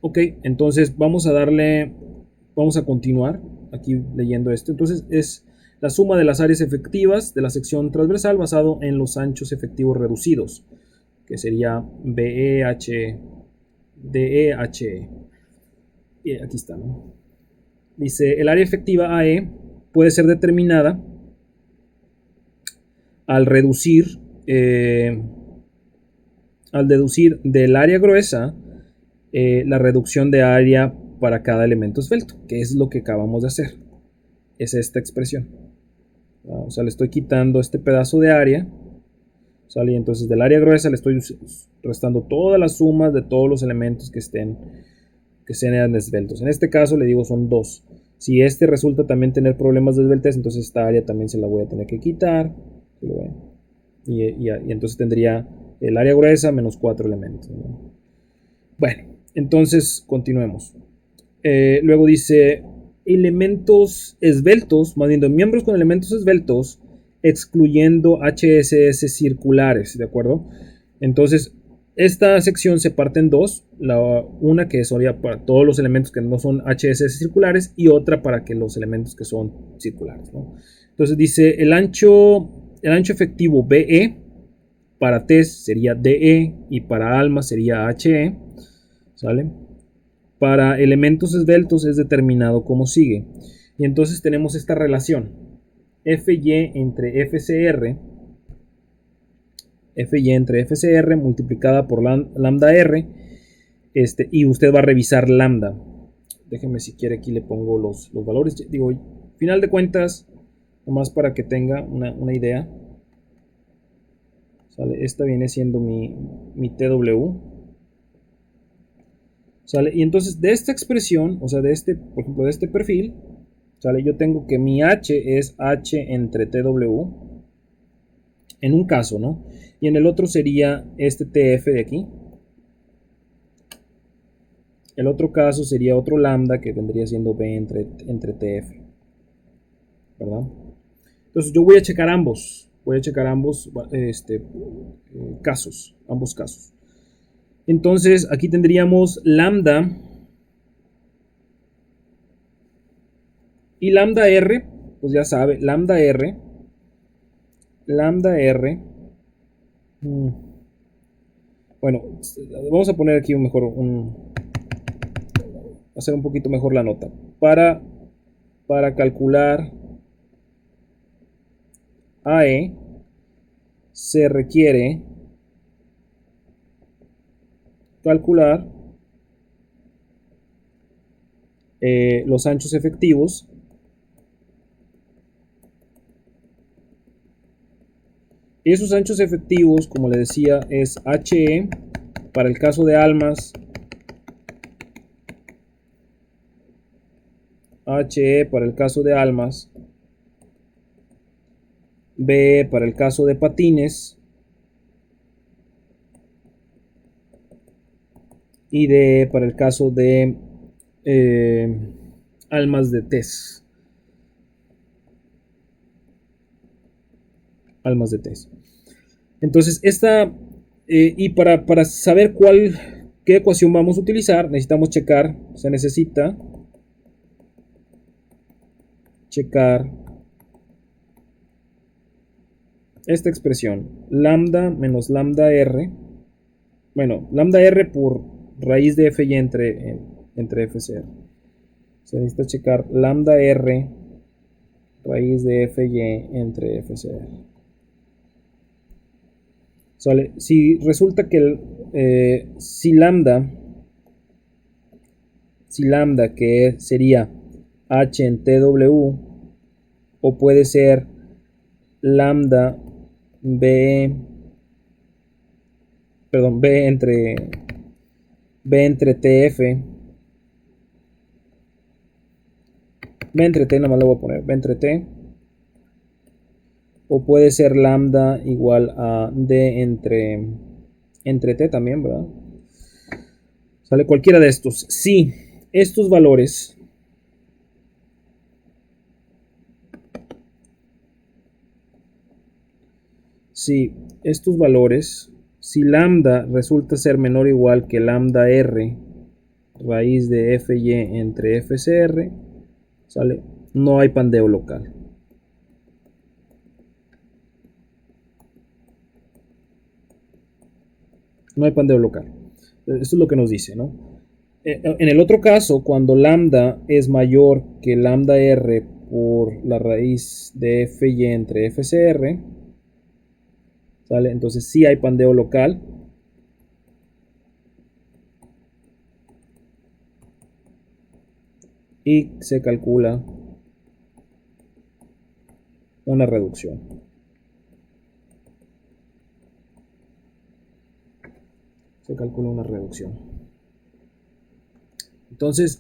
Ok, entonces vamos a continuar aquí leyendo esto. Entonces es la suma de las áreas efectivas de la sección transversal basado en los anchos efectivos reducidos, que sería BEH, DEHE. Y aquí está, ¿no? Dice, el área efectiva AE puede ser determinada al deducir del área gruesa la reducción de área para cada elemento esbelto, que es lo que acabamos de hacer. Es esta expresión. O sea, le estoy quitando este pedazo de área, ¿sale? Y entonces del área gruesa le estoy restando todas las sumas de todos los elementos que sean esbeltos. En este caso le digo son 2. Si este resulta también tener problemas de esbeltez, entonces esta área también se la voy a tener que quitar. Y entonces tendría el área gruesa menos 4 elementos, ¿no? Bueno, entonces continuemos. Luego dice elementos esbeltos, más bien miembros con elementos esbeltos, excluyendo HSS circulares, ¿de acuerdo? Entonces, esta sección se parte en dos. Una que sería para todos los elementos que no son HSS circulares y otra para que los elementos que son circulares, ¿no? Entonces dice el ancho efectivo BE para TES sería DE y para ALMA sería HE, ¿sale? Para elementos esbeltos es determinado como sigue. Y entonces tenemos esta relación FY entre FCR multiplicada por lambda R, y usted va a revisar lambda. Déjeme si quiere aquí le pongo los valores. Digo, final de cuentas, nomás para que tenga una idea. ¿Sale? Esta viene siendo mi TW. ¿Sale? Y entonces de esta expresión, o sea, por ejemplo, de este perfil, ¿sale? Yo tengo que mi H es H entre TW, en un caso, ¿no? Y en el otro sería este TF de aquí. El otro caso sería otro lambda que vendría siendo B entre TF, ¿verdad? Entonces yo voy a checar ambos casos, ambos casos. Entonces aquí tendríamos lambda y lambda R, pues ya sabe, lambda R. Bueno, vamos a poner aquí hacer un poquito mejor la nota. Para calcular AE se requiere calcular los anchos efectivos y esos anchos efectivos, como le decía, es HE para el caso de almas, BE para el caso de patines y DE para el caso de almas de TES. Entonces, y para saber qué ecuación vamos a utilizar, necesitamos se necesita checar esta expresión, lambda menos lambda R. Bueno, lambda R por raíz de Fy entre FCR. Se necesita checar lambda R raíz de Fy entre FCR. ¿Sale? Si resulta que si lambda que sería H en TW, o puede ser lambda B, perdón, B entre TF, B entre T, nada más le voy a poner B entre T, o puede ser lambda igual a D entre T también, ¿verdad? Sale cualquiera de estos. Si estos valores si lambda resulta ser menor o igual que lambda R raíz de Fy entre FCR, ¿sale? No hay pandeo local. No hay pandeo local. Esto es lo que nos dice, ¿no? En el otro caso, cuando lambda es mayor que lambda R por la raíz de Fy entre FCR, ¿sale? Entonces sí hay pandeo local. Y se calcula una reducción. Se calcula una reducción. Entonces,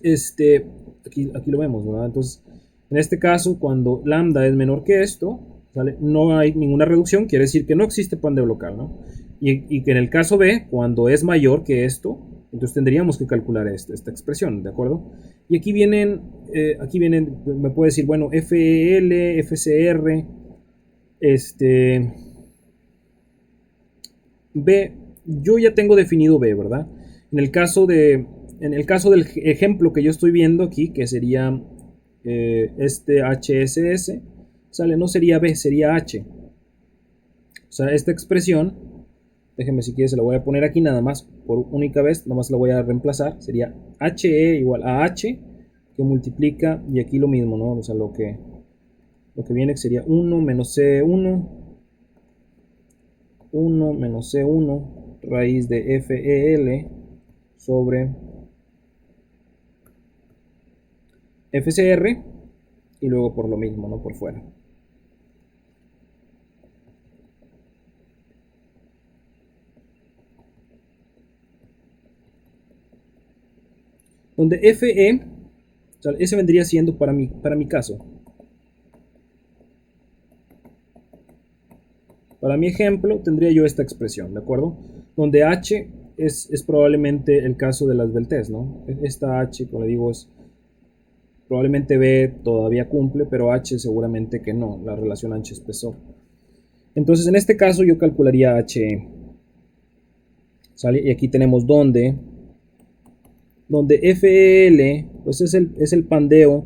aquí lo vemos, ¿verdad? Entonces, en este caso, cuando lambda es menor que esto, ¿sale? No hay ninguna reducción, quiere decir que no existe pandeo local, ¿no? Y que en el caso B, cuando es mayor que esto, entonces tendríamos que calcular esta expresión, ¿de acuerdo? Y aquí vienen, me puede decir, bueno, FEL, FCR, B, yo ya tengo definido B, ¿verdad? En el caso del ejemplo que yo estoy viendo aquí, que sería HSS, ¿sale? No sería B, sería H. O sea, esta expresión, déjenme si quieres, se la voy a poner aquí nada más, por única vez, nada más la voy a reemplazar, sería HE igual a H, que multiplica, y aquí lo mismo, ¿no? O sea, lo que viene sería 1 menos C1, 1 menos C1 raíz de FEL sobre FCR y luego por lo mismo, ¿no? Por fuera. Donde FE, o sea, ese vendría siendo para mi caso. Para mi ejemplo tendría yo esta expresión, ¿de acuerdo? Donde H es probablemente el caso de las del test, ¿no? Esta H, como le digo, es probablemente B todavía cumple, pero H seguramente que no, la relación ancho-espesor. Entonces en este caso yo calcularía HE. ¿Sale? Y aquí tenemos donde FEL pues es el pandeo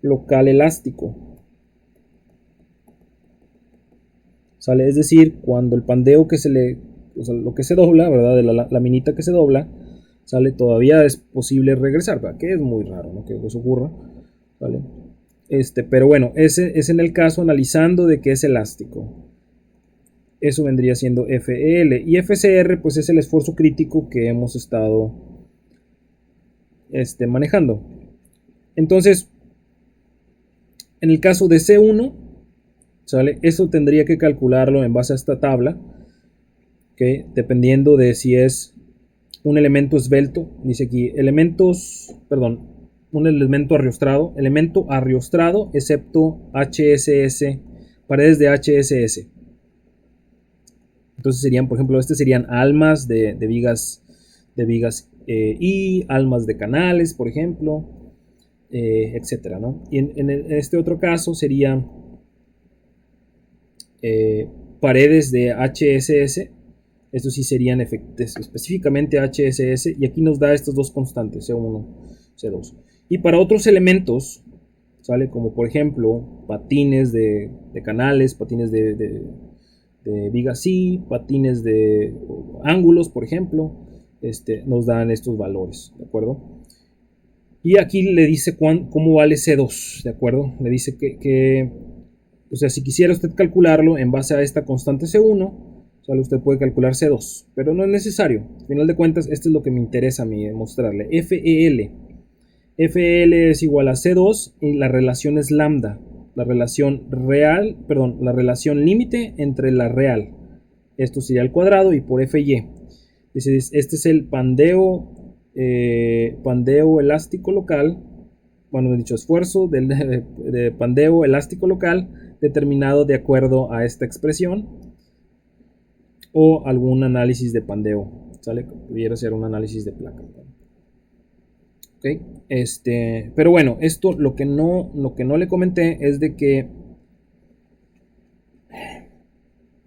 local elástico. ¿Sale? Es decir, cuando el pandeo que o sea, lo que se dobla, ¿verdad? De la minita que se dobla, ¿sale? Todavía es posible regresar, ¿verdad? Que es muy raro, ¿no? Que eso ocurra, ¿vale? Pero bueno, ese es en el caso analizando de que es elástico. Eso vendría siendo FEL. Y FCR, pues es el esfuerzo crítico que hemos estado manejando. Entonces, en el caso de C1, ¿sale? Eso tendría que calcularlo en base a esta tabla, ¿okay? Dependiendo de si es un elemento esbelto, dice aquí, un elemento arriostrado, excepto HSS, paredes de HSS. Entonces serían, por ejemplo, serían almas de vigas y almas de canales, por ejemplo, etcétera, ¿no? Y en este otro caso sería paredes de HSS. Estos sí serían específicamente HSS. Y aquí nos da estas dos constantes, C1, C2. Y para otros elementos, ¿sale? Como por ejemplo, patines de canales, patines de vigas sí, patines de ángulos, por ejemplo, nos dan estos valores, ¿de acuerdo? Y aquí le dice cómo vale C2, ¿de acuerdo? Le dice que o sea, si quisiera usted calcularlo en base a esta constante C1, ¿sale? Usted puede calcular C2, pero no es necesario. Al final de cuentas, esto es lo que me interesa a mí mostrarle. FEL. FEL es igual a C2 y la relación es lambda. la relación real, perdón, la relación límite entre la real. Esto sería al cuadrado y por FY. Este es el pandeo elástico local, bueno, he dicho esfuerzo de pandeo elástico local determinado de acuerdo a esta expresión o algún análisis de pandeo, ¿sale? Pudiera ser un análisis de placa. Okay. Pero bueno, esto lo que no le comenté es de que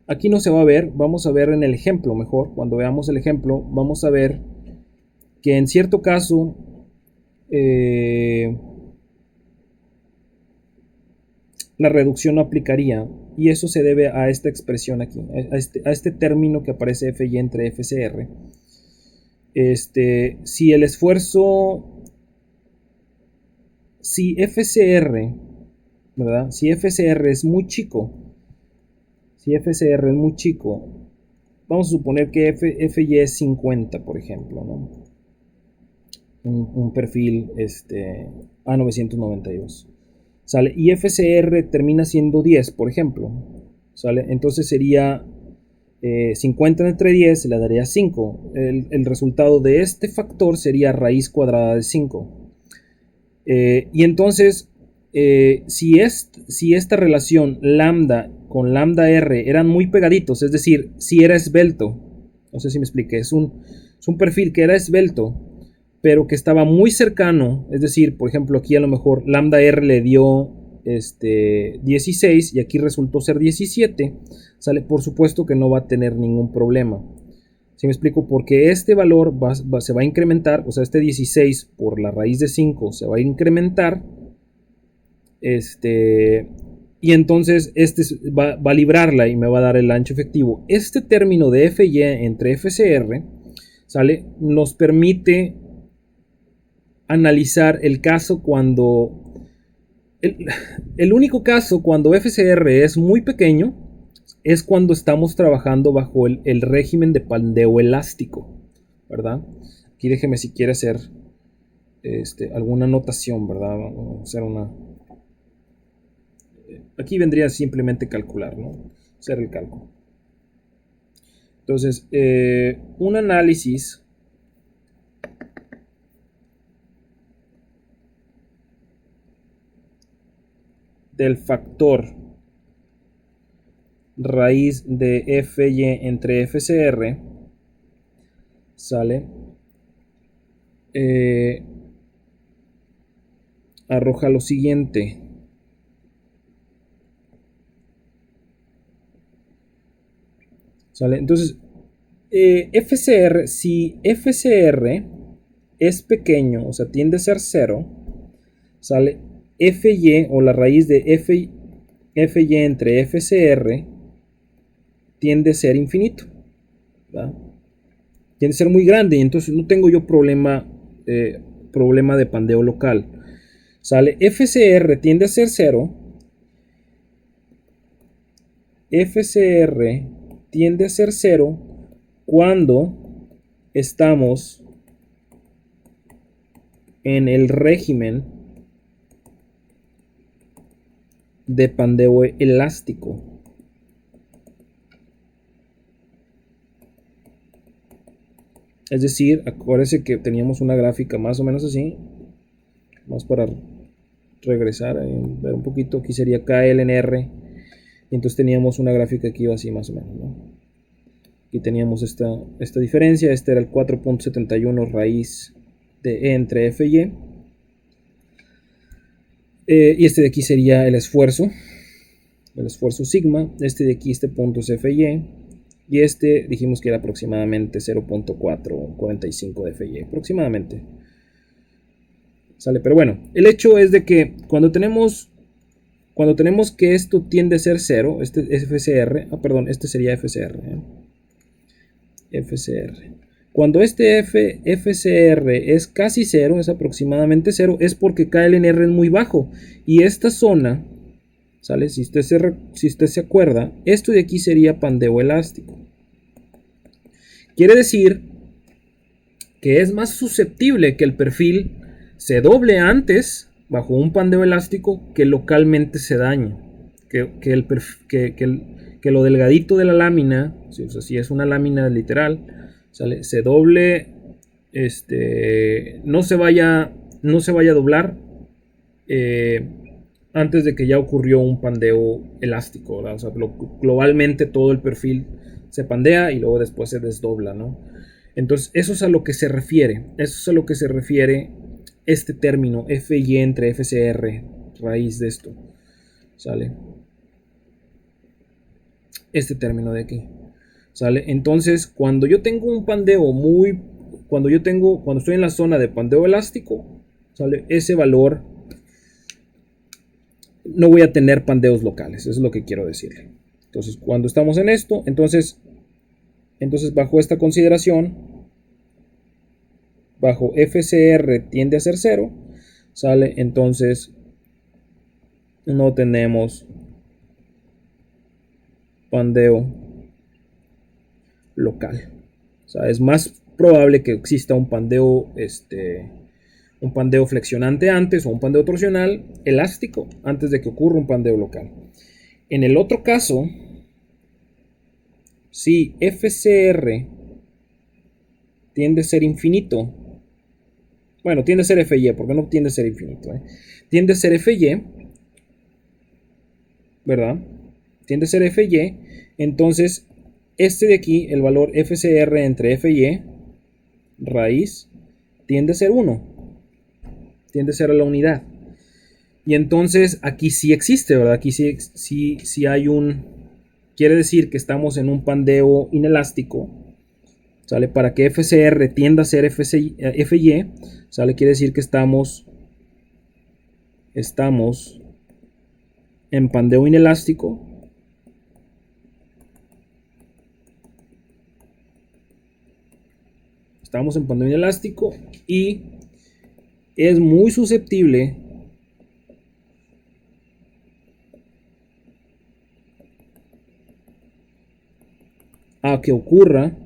aquí no se va a ver, vamos a ver en el ejemplo mejor, cuando veamos el ejemplo, vamos a ver que en cierto caso la reducción no aplicaría, y eso se debe a esta expresión aquí, a este término que aparece FY entre FCR. Si el esfuerzo, si FCR, ¿verdad? Si FCR es muy chico, vamos a suponer que FY es 50, por ejemplo, ¿no? Un perfil A992. ¿Sale? Y FCR termina siendo 10, por ejemplo. ¿Sale? Entonces sería 50 entre 10 le daría 5. El resultado de este factor sería raíz cuadrada de 5. Y entonces, si esta relación lambda con lambda r eran muy pegaditos, es decir, si era esbelto, no sé si me expliqué, es un perfil que era esbelto, pero que estaba muy cercano, es decir, por ejemplo, aquí a lo mejor lambda r le dio 16 y aquí resultó ser 17, ¿sale? Por supuesto que no va a tener ningún problema. ¿Sí me explico? Porque este valor se va a incrementar, o sea, este 16 por la raíz de 5 se va a incrementar, y entonces va a librarla y me va a dar el ancho efectivo. Este término de FY entre FCR, ¿sale? Nos permite analizar el caso cuando el único caso cuando FCR es muy pequeño es cuando estamos trabajando bajo el régimen de pandeo elástico, ¿verdad? Aquí déjeme si quiere hacer alguna anotación, ¿verdad? Vamos a hacer una. Aquí vendría simplemente calcular, ¿no? Hacer el cálculo. Entonces, un análisis del factor raíz de FY entre FCR, ¿sale? Arroja lo siguiente. ¿Sale? Entonces, FCR, si FCR es pequeño, o sea, tiende a ser 0, ¿sale? FY o la raíz de FY entre FCR tiende a ser infinito, ¿verdad? Tiende a ser muy grande y entonces no tengo yo problema de pandeo local. ¿Sale? FCR tiende a ser 0. FCR tiende a ser 0 cuando estamos en el régimen de pandeo elástico. Es decir, acuérdense que teníamos una gráfica más o menos así. Vamos para regresar a ver un poquito. Aquí sería KLNR. Y entonces teníamos una gráfica que iba así más o menos, ¿no? Aquí teníamos esta diferencia. Este era el 4.71 raíz de E entre FY. Y este de aquí sería el esfuerzo sigma. Este de aquí, este punto es FY. Y este dijimos que era aproximadamente 0.445 de FY. Aproximadamente. ¿Sale? Pero bueno, el hecho es de que cuando tenemos que esto tiende a ser 0, este es FCR, este sería FCR. FCR. Cuando este FCR es casi 0, es aproximadamente 0, es porque KLNR es muy bajo. Y esta zona, ¿sale? Si usted se acuerda, esto de aquí sería pandeo elástico. Quiere decir que es más susceptible que el perfil se doble antes bajo un pandeo elástico que localmente se daña, que lo delgadito de la lámina, o sea, si es una lámina literal, ¿sale? Se doble, no se vaya a doblar antes de que ya ocurrió un pandeo elástico, ¿verdad? O sea, globalmente todo el perfil se pandea y luego después se desdobla, ¿no? Entonces, eso es a lo que se refiere. Eso es a lo que se refiere este término FY entre FCR, raíz de esto. ¿Sale? Este término de aquí. ¿Sale? Entonces, cuando yo tengo un pandeo cuando estoy en la zona de pandeo elástico, ¿sale? Ese valor no voy a tener pandeos locales, eso es lo que quiero decirle. Entonces, cuando estamos en esto, entonces bajo esta consideración, bajo FCR tiende a ser 0, ¿sale? Entonces, no tenemos pandeo local. O sea, es más probable que exista un pandeo flexionante antes o un pandeo torsional elástico antes de que ocurra un pandeo local. En el otro caso, si FCR tiende a ser infinito, bueno, tiende a ser FY, porque no tiende a ser infinito, tiende a ser FY, ¿verdad? Tiende a ser FY, entonces este de aquí, el valor FCR entre FY, raíz, tiende a ser 1, tiende a ser a la unidad. Y entonces aquí sí existe, ¿verdad? Aquí sí hay quiere decir que estamos en un pandeo inelástico, ¿sale? Para que FCR tienda a ser FY, ¿sale? Quiere decir que estamos en pandeo inelástico. Estamos en pandeo inelástico y es muy susceptible a que ocurra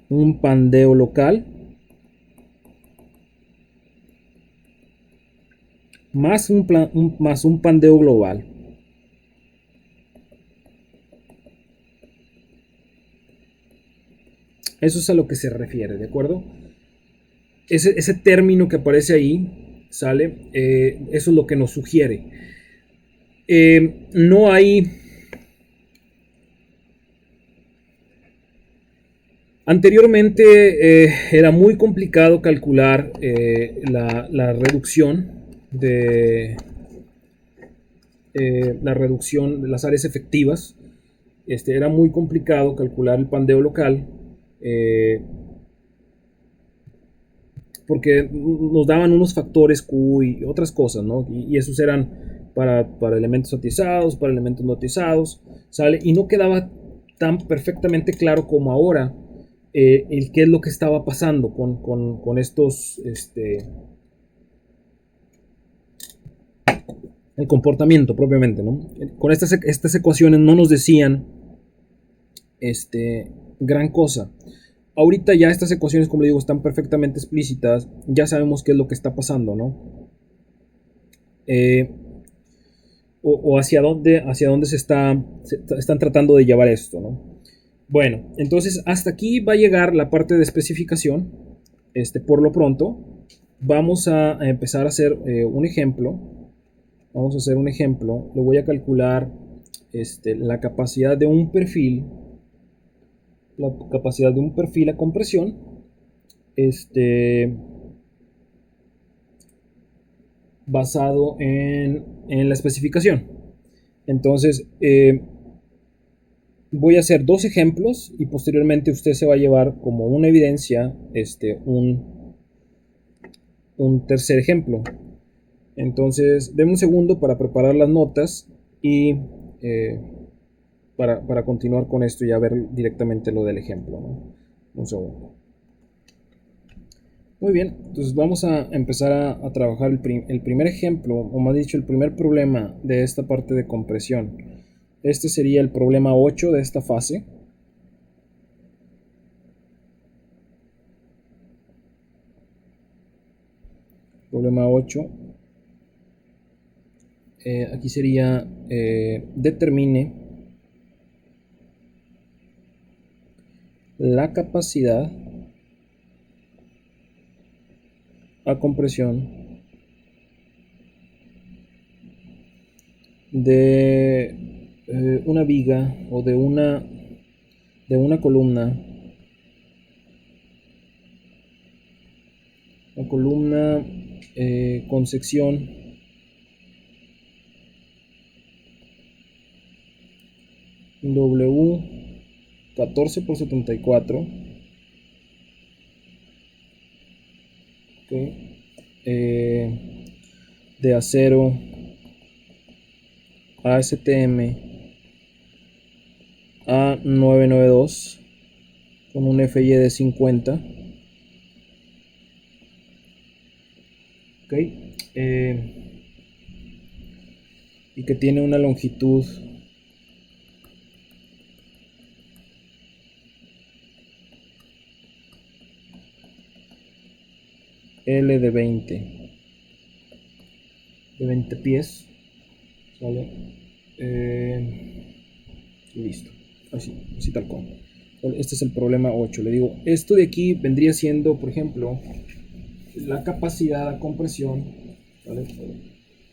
un pandeo local más un pandeo global. Eso es a lo que se refiere, ¿de acuerdo? Ese término que aparece ahí, ¿sale? Eso es lo que nos sugiere. No hay... Anteriormente era muy complicado calcular la reducción de las áreas efectivas. Era muy complicado calcular el pandeo local porque nos daban unos factores Q y otras cosas, ¿no? Y esos eran para elementos atizados, para elementos no atizados, ¿sale? Y no quedaba tan perfectamente claro como ahora el qué es lo que estaba pasando con estos, el comportamiento propiamente, ¿no? Con estas ecuaciones no nos decían gran cosa. Ahorita ya estas ecuaciones, como le digo, están perfectamente explícitas, ya sabemos qué es lo que está pasando, ¿no? O hacia dónde se están tratando de llevar esto, ¿no? Bueno, entonces hasta aquí va a llegar la parte de especificación. Por lo pronto, vamos a empezar a hacer un ejemplo. Vamos a hacer un ejemplo. Le voy a calcular la capacidad de un perfil. La capacidad de un perfil a compresión. Basado en la especificación. Entonces, voy a hacer dos ejemplos y posteriormente usted se va a llevar como una evidencia un tercer ejemplo. Entonces, denme un segundo para preparar las notas y para continuar con esto y ya ver directamente lo del ejemplo, ¿no? Un segundo. Muy bien, entonces vamos a empezar a trabajar el primer ejemplo, o más dicho, el primer problema de esta parte de compresión. Este sería el problema 8 de esta fase. Problema 8. Aquí sería determine la capacidad a compresión de una viga o de una columna, con sección W 14 por 74, okay, de acero ASTM A992 con un FY de 50. Okay. Y que tiene una longitud L de 20 pies, ¿vale? Listo, así tal cual. Este es el problema 8. Le digo, esto de aquí vendría siendo, por ejemplo, la capacidad de compresión, ¿vale?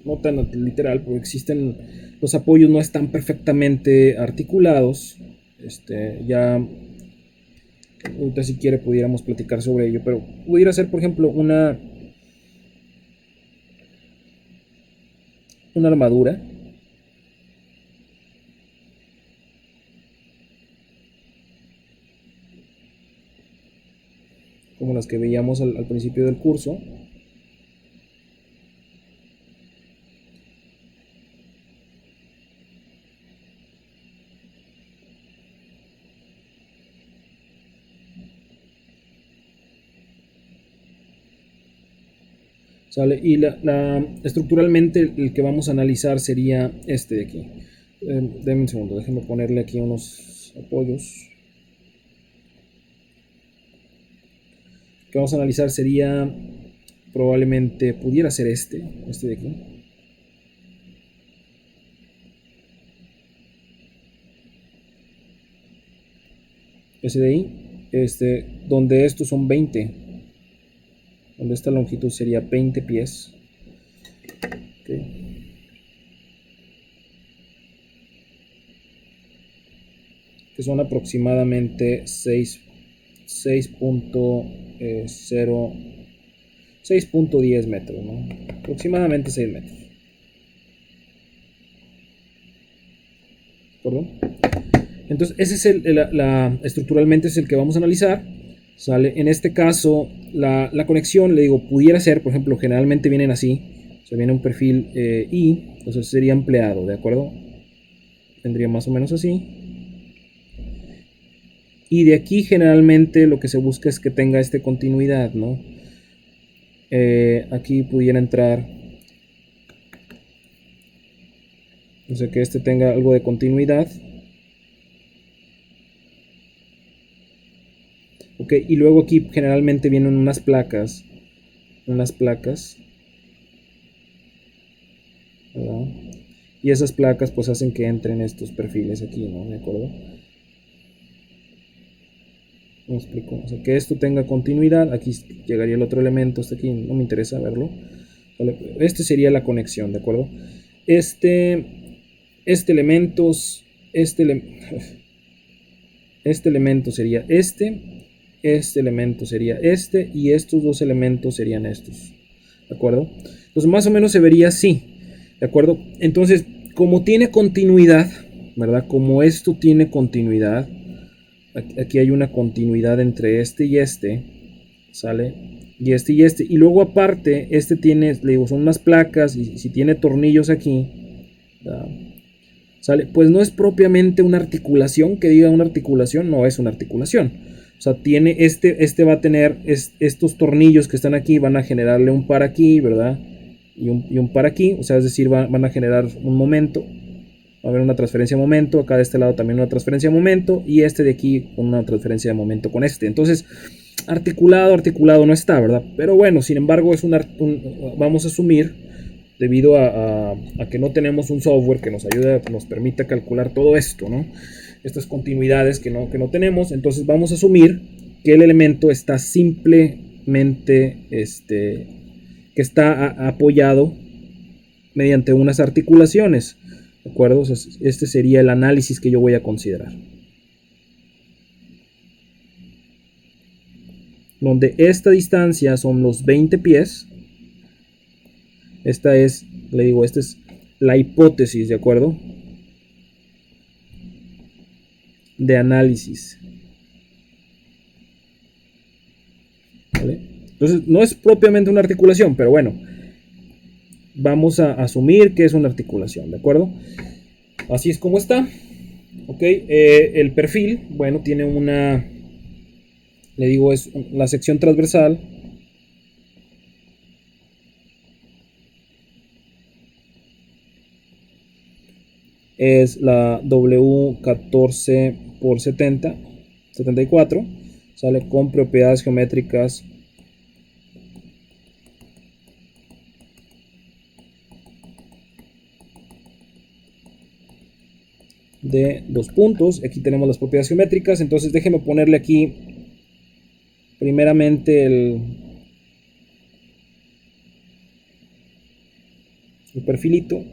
No tan literal, porque existen, los apoyos no están perfectamente articulados. Ya ahorita si quiere pudiéramos platicar sobre ello, pero pudiera ser, por ejemplo, una armadura como las que veíamos al principio del curso. ¿Sale? Y estructuralmente el que vamos a analizar sería este de aquí. Denme un segundo, déjenme ponerle aquí unos apoyos. El que vamos a analizar sería, probablemente pudiera ser este de aquí. Ese de ahí, donde estos son 20. Donde esta longitud sería 20 pies. Okay. Que son aproximadamente 6.10 metros, ¿no? Aproximadamente 6 metros. ¿Perdón? Entonces, ese es estructuralmente es el que vamos a analizar. ¿Sale? En este caso, la conexión, le digo, pudiera ser, por ejemplo, generalmente vienen así. O sea, viene un perfil I, entonces sería empleado, ¿de acuerdo? Vendría más o menos así. Y de aquí generalmente lo que se busca es que tenga continuidad, ¿no? Aquí pudiera entrar, o sea, que tenga algo de continuidad. Ok, y luego aquí generalmente vienen unas placas, ¿verdad? Y esas placas pues hacen que entren estos perfiles aquí, ¿no? ¿De acuerdo? Me explico, o sea, que esto tenga continuidad. Aquí llegaría el otro elemento, aquí no me interesa verlo, ¿vale? Sería la conexión, ¿de acuerdo? Este elemento sería este elemento sería y estos dos elementos serían estos, ¿de acuerdo? Entonces más o menos se vería así, ¿de acuerdo? Entonces, como tiene continuidad, ¿verdad? Como esto tiene continuidad, aquí hay una continuidad entre y ¿sale? Y y luego aparte, tiene, le digo, son unas placas, y si tiene tornillos aquí, ¿verdad? ¿Sale? Pues no es propiamente una articulación, que diga una articulación, no es una articulación. O sea, tiene va a tener estos tornillos que están aquí, van a generarle un par aquí, ¿verdad? Y un par aquí, o sea, es decir, van a generar un momento. Va a haber una transferencia de momento, acá de este lado también una transferencia de momento, y de aquí una transferencia de momento con Entonces, articulado no está, ¿verdad? Pero bueno, sin embargo, vamos a asumir, debido a que no tenemos un software que nos ayude, nos permita calcular todo esto, ¿no? Estas continuidades que no tenemos, entonces vamos a asumir que el elemento está simplemente, que está apoyado mediante unas articulaciones, ¿de acuerdo? Este sería el análisis que yo voy a considerar. Donde esta distancia son los 20 pies. Esta es la hipótesis, ¿de acuerdo? De análisis. ¿Vale? Entonces, no es propiamente una articulación, pero bueno, vamos a asumir que es una articulación, ¿de acuerdo? Así es como está. Ok, el perfil, bueno, tiene es la sección transversal. Es la W14 por 74, sale con propiedades geométricas de 2 puntos. Aquí tenemos las propiedades geométricas, entonces déjeme ponerle aquí primeramente el perfilito.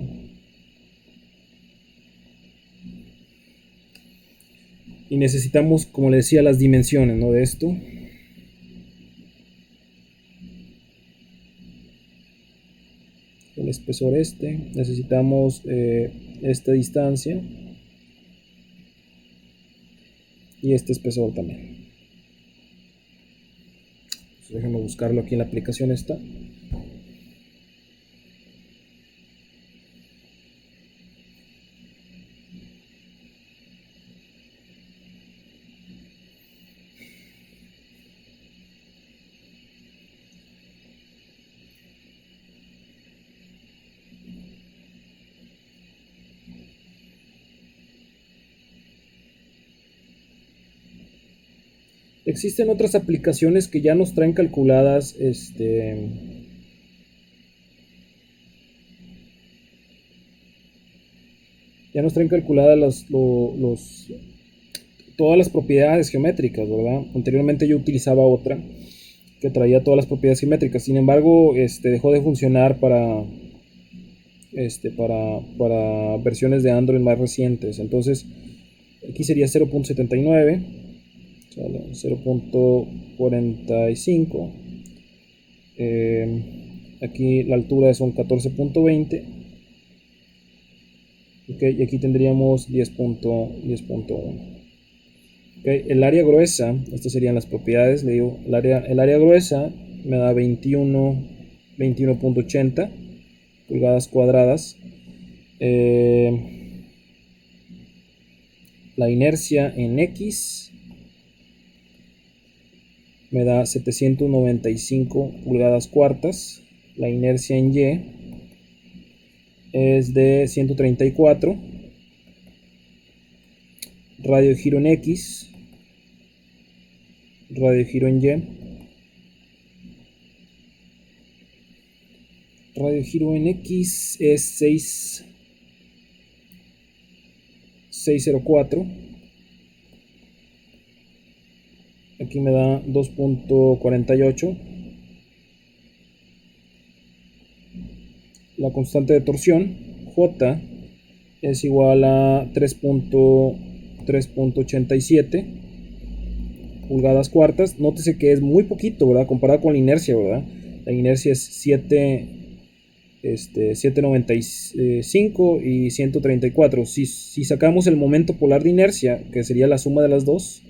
Y necesitamos, como le decía, las dimensiones, ¿no? De esto. El espesor necesitamos esta distancia y este espesor también. Entonces, déjenme buscarlo aquí en la aplicación esta. Existen otras aplicaciones que ya nos traen calculadas todas las propiedades geométricas, ¿verdad? Anteriormente yo utilizaba otra que traía todas las propiedades geométricas. Sin embargo, dejó de funcionar para versiones de Android más recientes. Entonces, aquí sería 0.79, 0.45. Aquí la altura son 14.20. Okay, y aquí tendríamos 10.1. Okay, el área gruesa, estas serían las propiedades, le digo, el área gruesa me da 21.80 pulgadas cuadradas. La inercia en X me da 795 pulgadas cuartas. La inercia en Y es de 134. Radio de giro en X, radio de giro en Y, radio de giro en X es 604. Aquí me da 2.48. La constante de torsión J es igual a 3.87 pulgadas cuartas. Nótese que es muy poquito, ¿verdad? Comparado con la inercia, ¿verdad? La inercia es 795 y 134. Si sacamos el momento polar de inercia, que sería la suma de las dos,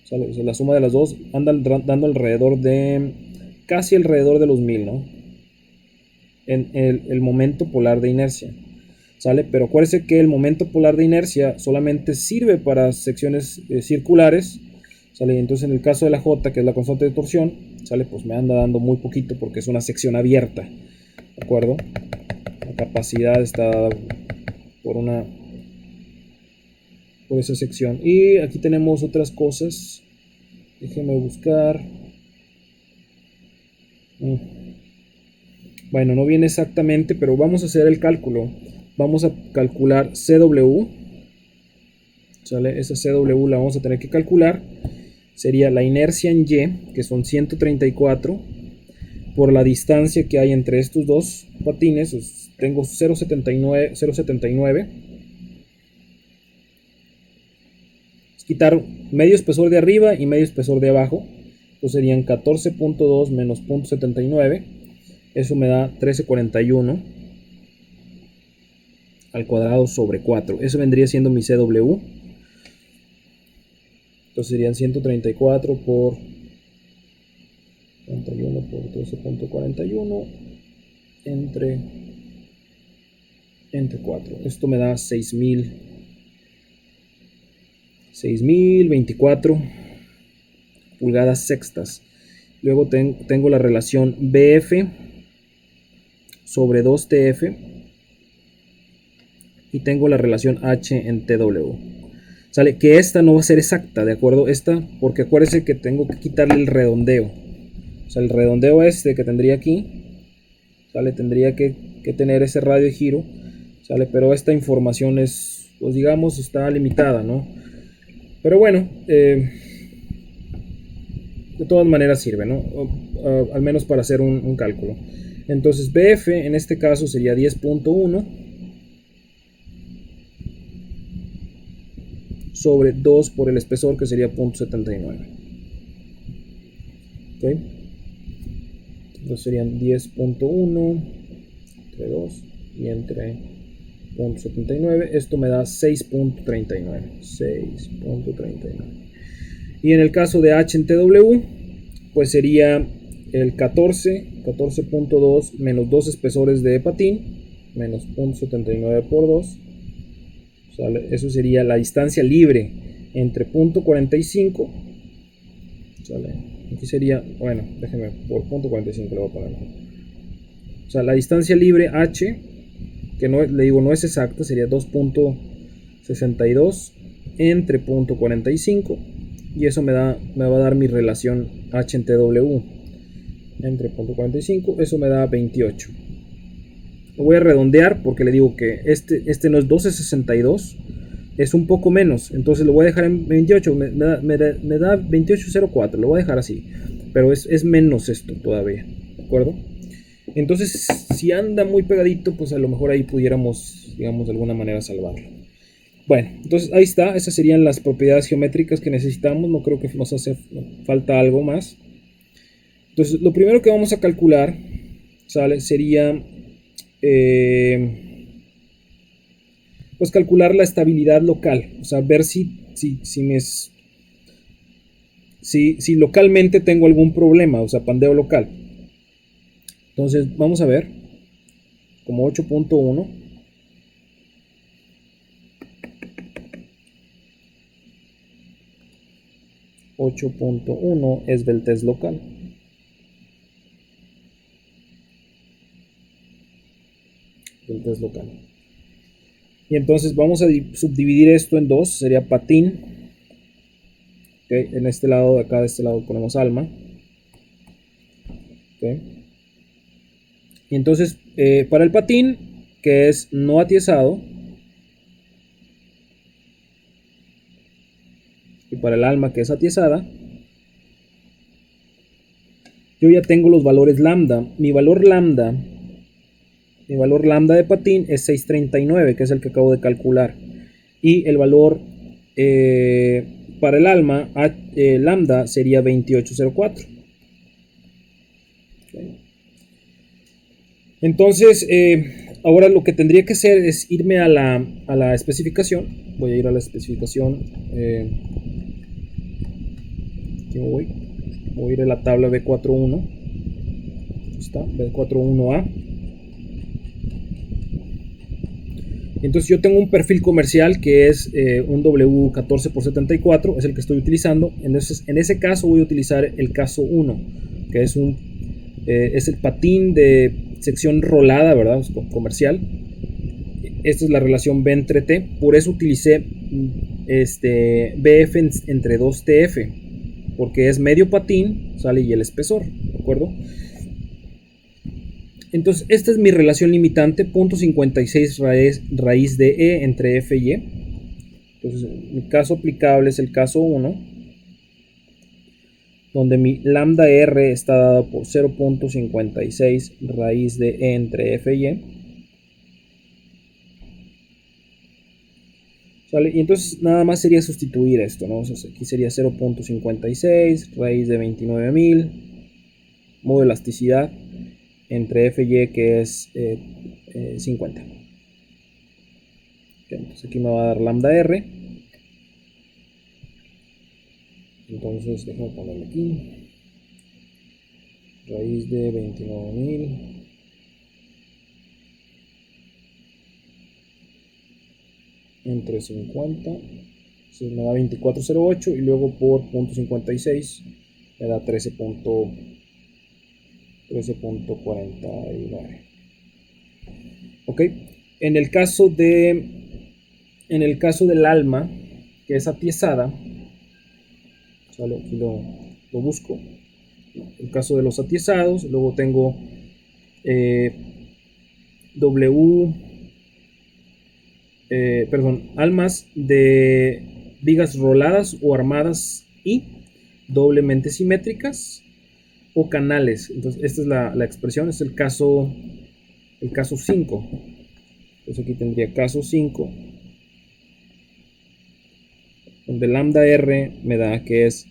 ¿sale? O sea, la suma de las dos anda dando casi alrededor de los 1000, ¿no? En el momento polar de inercia, ¿sale? Pero acuérdense que el momento polar de inercia solamente sirve para secciones circulares, ¿sale? Entonces en el caso de la J, que es la constante de torsión, ¿sale? Pues me anda dando muy poquito porque es una sección abierta, ¿de acuerdo? La capacidad está dada por esa sección. Y aquí tenemos otras cosas. Déjeme buscar. Bueno, no viene exactamente, pero vamos a hacer el cálculo. Vamos a calcular CW. ¿Sale? Esa CW la vamos a tener que calcular. Sería la inercia en Y, que son 134, por la distancia que hay entre estos dos patines. Pues tengo 0,79. Quitar medio espesor de arriba y medio espesor de abajo. Entonces serían 14.2 menos 0.79. Eso me da 1341 al cuadrado sobre 4. Eso vendría siendo mi CW. Entonces serían 134 por 31 por 13.41 entre 4. Esto me da 6024 pulgadas sextas. Luego tengo la relación BF sobre 2TF y tengo la relación H en TW. Sale que esta no va a ser exacta, ¿de acuerdo? Esta, porque acuérdense que tengo que quitarle el redondeo. O sea, el redondeo este que tendría aquí, ¿sale? Tendría que tener ese radio de giro, ¿sale? Pero esta información es, pues digamos, está limitada, ¿no? Pero bueno, de todas maneras sirve, ¿no? Al menos para hacer un cálculo. Entonces BF en este caso sería 10.1 sobre 2 por el espesor, que sería 0.79. ¿Ok? Entonces serían 10.1 entre 2 y entre 0.79. Esto me da 6.39. 6.39. Y en el caso de H en TW, pues sería el 14.2 menos 2 espesores de patín, menos 0.79 por 2. ¿Sale? Eso sería la distancia libre entre 0.45. ¿Sale? Aquí sería, bueno, déjeme, por 0.45 le voy a poner. O sea, la distancia libre H, que no, le digo, no es exacta, sería 2.62 entre 0.45. Y eso me va a dar mi relación H en TW entre 0.45. Eso me da 28. Lo voy a redondear porque le digo que este no es 12.62, es un poco menos. Entonces lo voy a dejar en 28. Me da 28.04. Lo voy a dejar así. Pero es menos esto todavía. ¿De acuerdo? Entonces, si anda muy pegadito, pues a lo mejor ahí pudiéramos, digamos, de alguna manera salvarlo. Bueno, entonces ahí está. Esas serían las propiedades geométricas que necesitamos. No creo que nos hace falta algo más. Entonces, lo primero que vamos a calcular, ¿sale? Sería pues calcular la estabilidad local. O sea, ver si localmente tengo algún problema. O sea, pandeo local. Entonces, vamos a ver. Como 8.1. 8.1 es del test local. Y entonces vamos a subdividir esto en dos. Sería patín. Okay. En este lado de acá, de este lado ponemos alma. Okay. Y entonces para el patín, que es no atiesado, y para el alma, que es atiesada, yo ya tengo los valores lambda. Mi valor lambda de patín es 639, que es el que acabo de calcular. Y el valor para el alma, lambda, sería 2804. Okay. Entonces, ahora lo que tendría que hacer es irme a la especificación. Voy a ir a la especificación. Aquí voy a ir a la tabla B41. Está, B41A. Entonces yo tengo un perfil comercial que es un W14x74, es el que estoy utilizando. Entonces en ese caso voy a utilizar el caso 1, que es el patín de sección rolada, ¿verdad? Comercial. Esta es la relación B entre T, por eso utilicé BF entre 2TF. porque es medio patín, ¿sale? Y el espesor, ¿de acuerdo? Entonces, esta es mi relación limitante, 0.56 raíz de E entre F y E. Entonces, mi caso aplicable es el caso 1, donde mi lambda R está dada por 0.56 raíz de E entre F y E. ¿Sale? Y entonces nada más sería sustituir esto, ¿no? O sea, aquí sería 0.56 raíz de 29.000, modo de elasticidad entre F y E, que es 50. Okay, entonces aquí me va a dar lambda R. Entonces déjame ponerle aquí raíz de 29.000 entre 50, entonces me da 24.08 y luego por 0.56 me da 13.49. Ok, en el caso del alma, que es atiesada, ¿sale? Aquí lo busco. El caso de los atiesados, luego tengo almas de vigas roladas o armadas y doblemente simétricas o canales. Entonces esta es la expresión, es el caso 5. Entonces aquí tendría caso 5, donde lambda R me da que es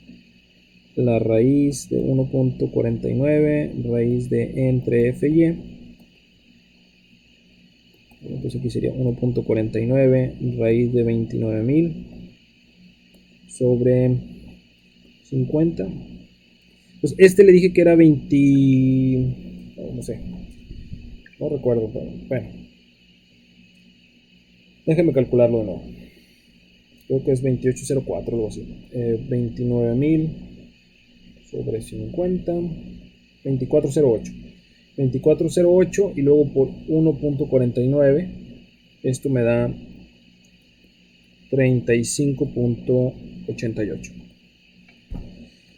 la raíz de 1.49 raíz de E entre F y E. Entonces aquí sería 1.49 raíz de 29.000 sobre 50. Entonces este le dije que era 20, no sé, no recuerdo, pero bueno, déjenme calcularlo de nuevo. Creo que es 2804, algo así. 29.000 sobre 50, 2408. 2408 y luego por 1.49, esto me da 35.88.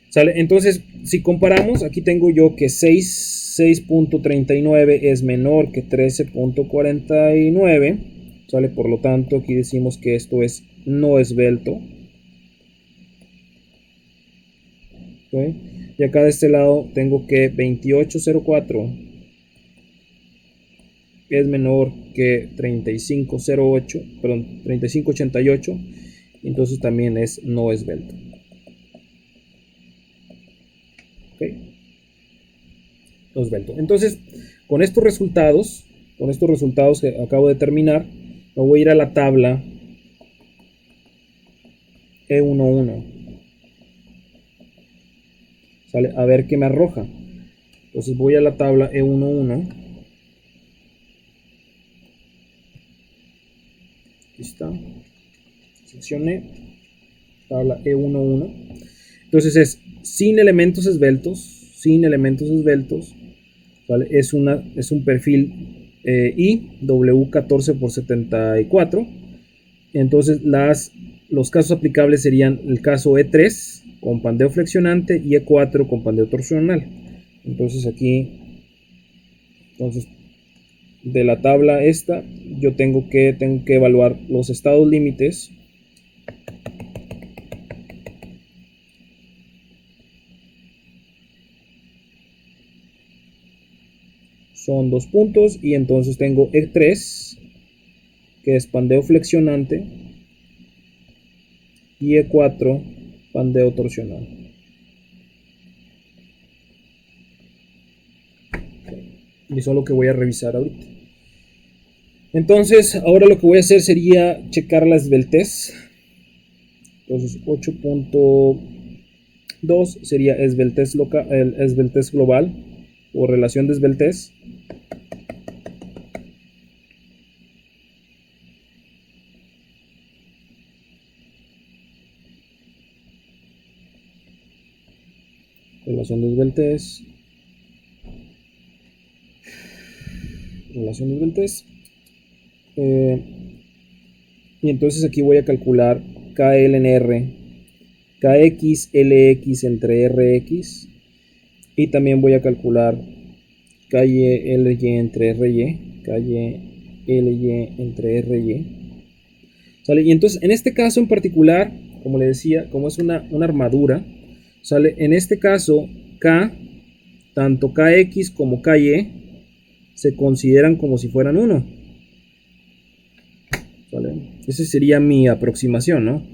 ¿Sale? Entonces, si comparamos, aquí tengo yo que 6.39 es menor que 13.49. ¿Sale? Por lo tanto, aquí decimos que esto es no esbelto. ¿Okay? Y acá de este lado tengo que 2804 es menor que 3508, perdón, 3588, entonces también es no esbelto. Okay. No esbelto. Entonces, con estos resultados que acabo de terminar, me voy a ir a la tabla E11. ¿Sale? A ver qué me arroja. Entonces voy a la tabla E11. Aquí está. Seccioné. Tabla E11. Entonces es sin elementos esbeltos. ¿Vale? Es un perfil IW14 por 74. Entonces los casos aplicables serían el caso E3 con pandeo flexionante y E4 con pandeo torsional. Entonces aquí, de la tabla esta, yo tengo que evaluar los estados límites. Son 2 puntos y entonces tengo E3, que es pandeo flexionante, y E4, pandeo torsional. Y eso es lo que voy a revisar ahorita. Entonces, ahora lo que voy a hacer sería checar la esbeltez. Entonces, 8.2 sería esbeltez global o relación de esbeltez. Relación de esbeltez. Y entonces aquí voy a calcular KLNR KX, LX entre RX. Y también voy a calcular KY, LY entre RY. KY, LY entre RY. ¿Sale? Y entonces, en este caso en particular, como le decía, como es una armadura, ¿sale? En este caso, tanto KX como KY se consideran como si fueran uno. ¿Sale? Esa sería mi aproximación, ¿no?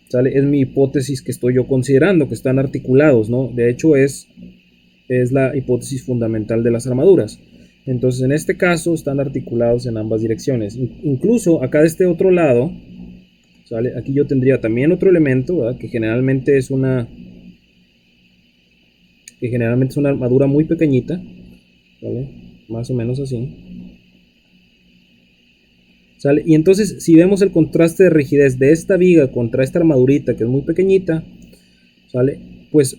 ¿Sale? Es mi hipótesis que estoy yo considerando, que están articulados, ¿no? De hecho, es la hipótesis fundamental de las armaduras. Entonces, en este caso, están articulados en ambas direcciones. Incluso acá de este otro lado, ¿sale? Aquí yo tendría también otro elemento, ¿verdad? Que generalmente es una armadura muy pequeñita, ¿vale? Más o menos así. ¿Sale? Y entonces, si vemos el contraste de rigidez de esta viga contra esta armadurita, que es muy pequeñita, ¿sale? Pues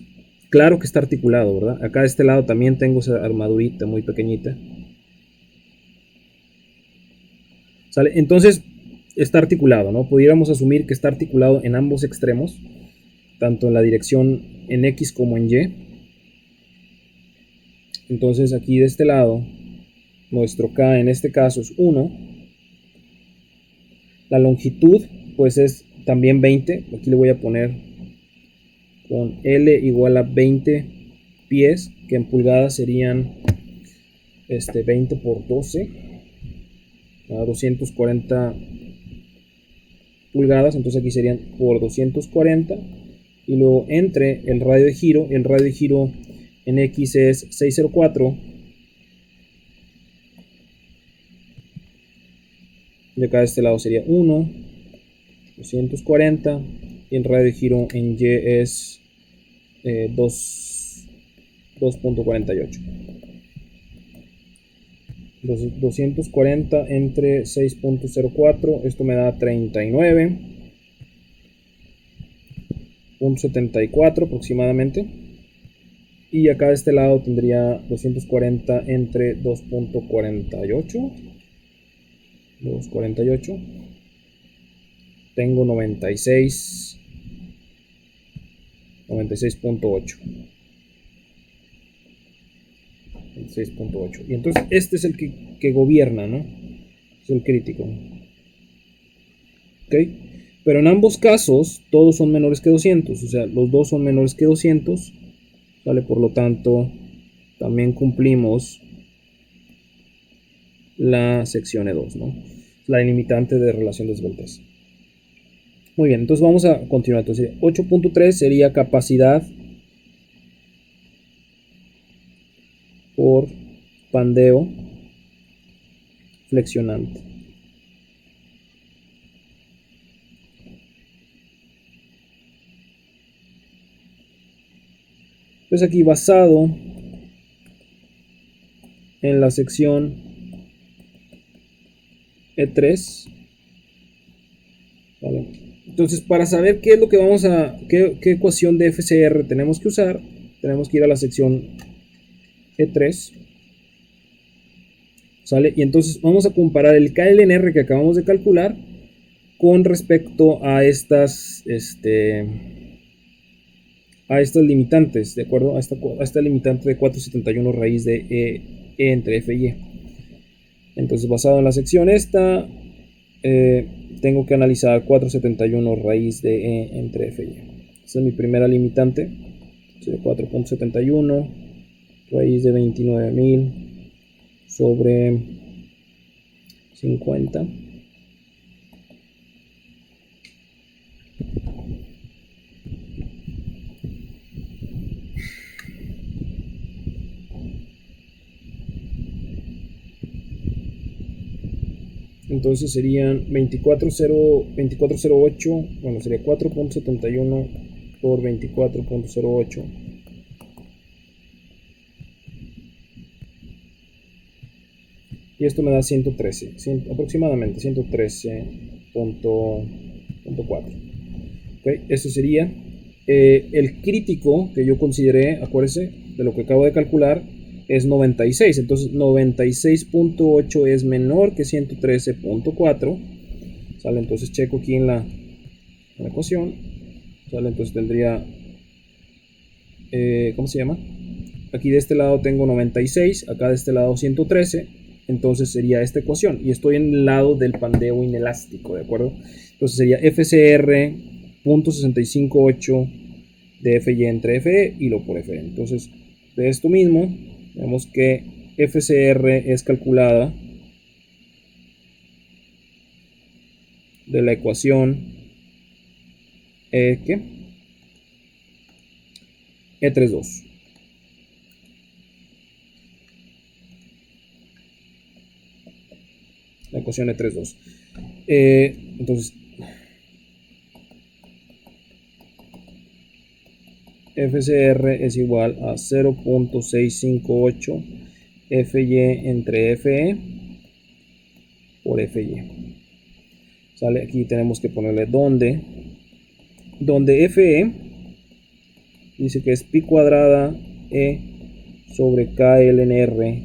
claro que está articulado, ¿verdad? Acá de este lado también tengo esa armadurita muy pequeñita. ¿Sale? Entonces, está articulado, ¿no? Pudiéramos asumir que está articulado en ambos extremos, tanto en la dirección en X como en Y. Entonces, aquí de este lado, nuestro K en este caso es 1. La longitud, pues es también 20. Aquí le voy a poner con L igual a 20 pies, que en pulgadas serían 20 por 12, a 240 pulgadas. Entonces aquí serían por 240. Y luego entre el radio de giro en X es 604. Y acá de este lado sería 1, 240. Y el radio de giro en Y es 2.48. Entonces 240 entre 6.04, esto me da 39.74 aproximadamente. Y acá de este lado tendría 240 entre 2.48. 2.48. Tengo 96.8. 96.8. Y entonces este es el que gobierna, ¿no? Es el crítico. ¿Ok? Pero en ambos casos, todos son menores que 200. O sea, los dos son menores que 200. ¿Vale? Por lo tanto, también cumplimos la sección E2, ¿no? La limitante de relación de esbeltez. Muy bien, entonces vamos a continuar. Entonces, 8.3 sería capacidad por pandeo flexionante. Pues aquí, basado en la sección E3, ¿vale? Entonces, para saber qué es lo que qué ecuación de FCR tenemos que usar, tenemos que ir a la sección E3, ¿sale? Y entonces vamos a comparar el KLNR que acabamos de calcular con respecto a estas limitantes, ¿de acuerdo? A esta limitante de 471 raíz de E entre F y E. Entonces, basado en la sección esta, tengo que analizar 471 raíz de E entre F y E. Esa es mi primera limitante. 4.71 raíz de 29.000 sobre 50. Entonces serían 2408, bueno, sería 4.71 por 24.08. Y esto me da 113, aproximadamente 113.4. ¿Okay? Eso sería el crítico que yo consideré, acuérdense, de lo que acabo de calcular, es 96. Entonces 96.8 es menor que 113.4. ¿Sale? Entonces checo aquí en la ecuación. ¿Sale? Entonces tendría, ¿cómo se llama? Aquí de este lado tengo 96, acá de este lado 113, entonces sería esta ecuación. Y estoy en el lado del pandeo inelástico, ¿de acuerdo? Entonces sería FCR.658 de FY entre FE y lo por FE. Entonces, de esto mismo, vemos que FCR es calculada de la ecuación ¿qué? E32. La ecuación E32. Entonces, FCR es igual a 0.658 FY entre FE por FY. ¿Sale? Aquí tenemos que ponerle donde FE dice que es pi cuadrada E sobre K ln R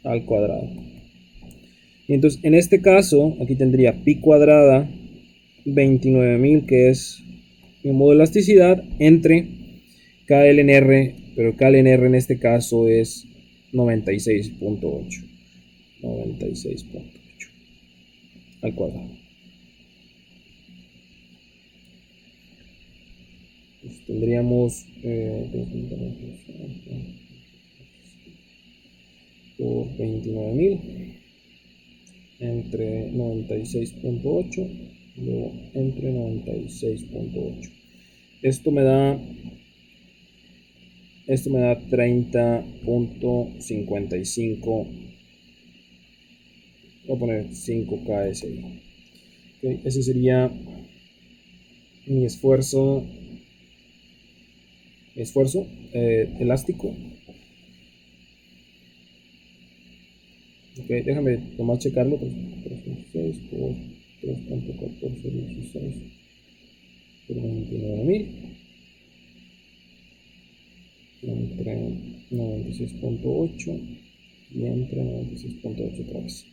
al cuadrado. Y entonces en este caso aquí tendría pi cuadrada 29.000, que es mi modo de elasticidad, entre K ln R, pero K ln R en este caso es 96.8 al cuadrado. Pues tendríamos por 29.000 entre 96.8, luego entre 96.8. Esto me da 30.55. Voy a poner 5 KSI. Okay, ese sería mi esfuerzo elástico. Ok, déjame nomás checarlo. 3.6 por 3.1416 por 29.000 entre 96.8 y entre 96.8 otra vez.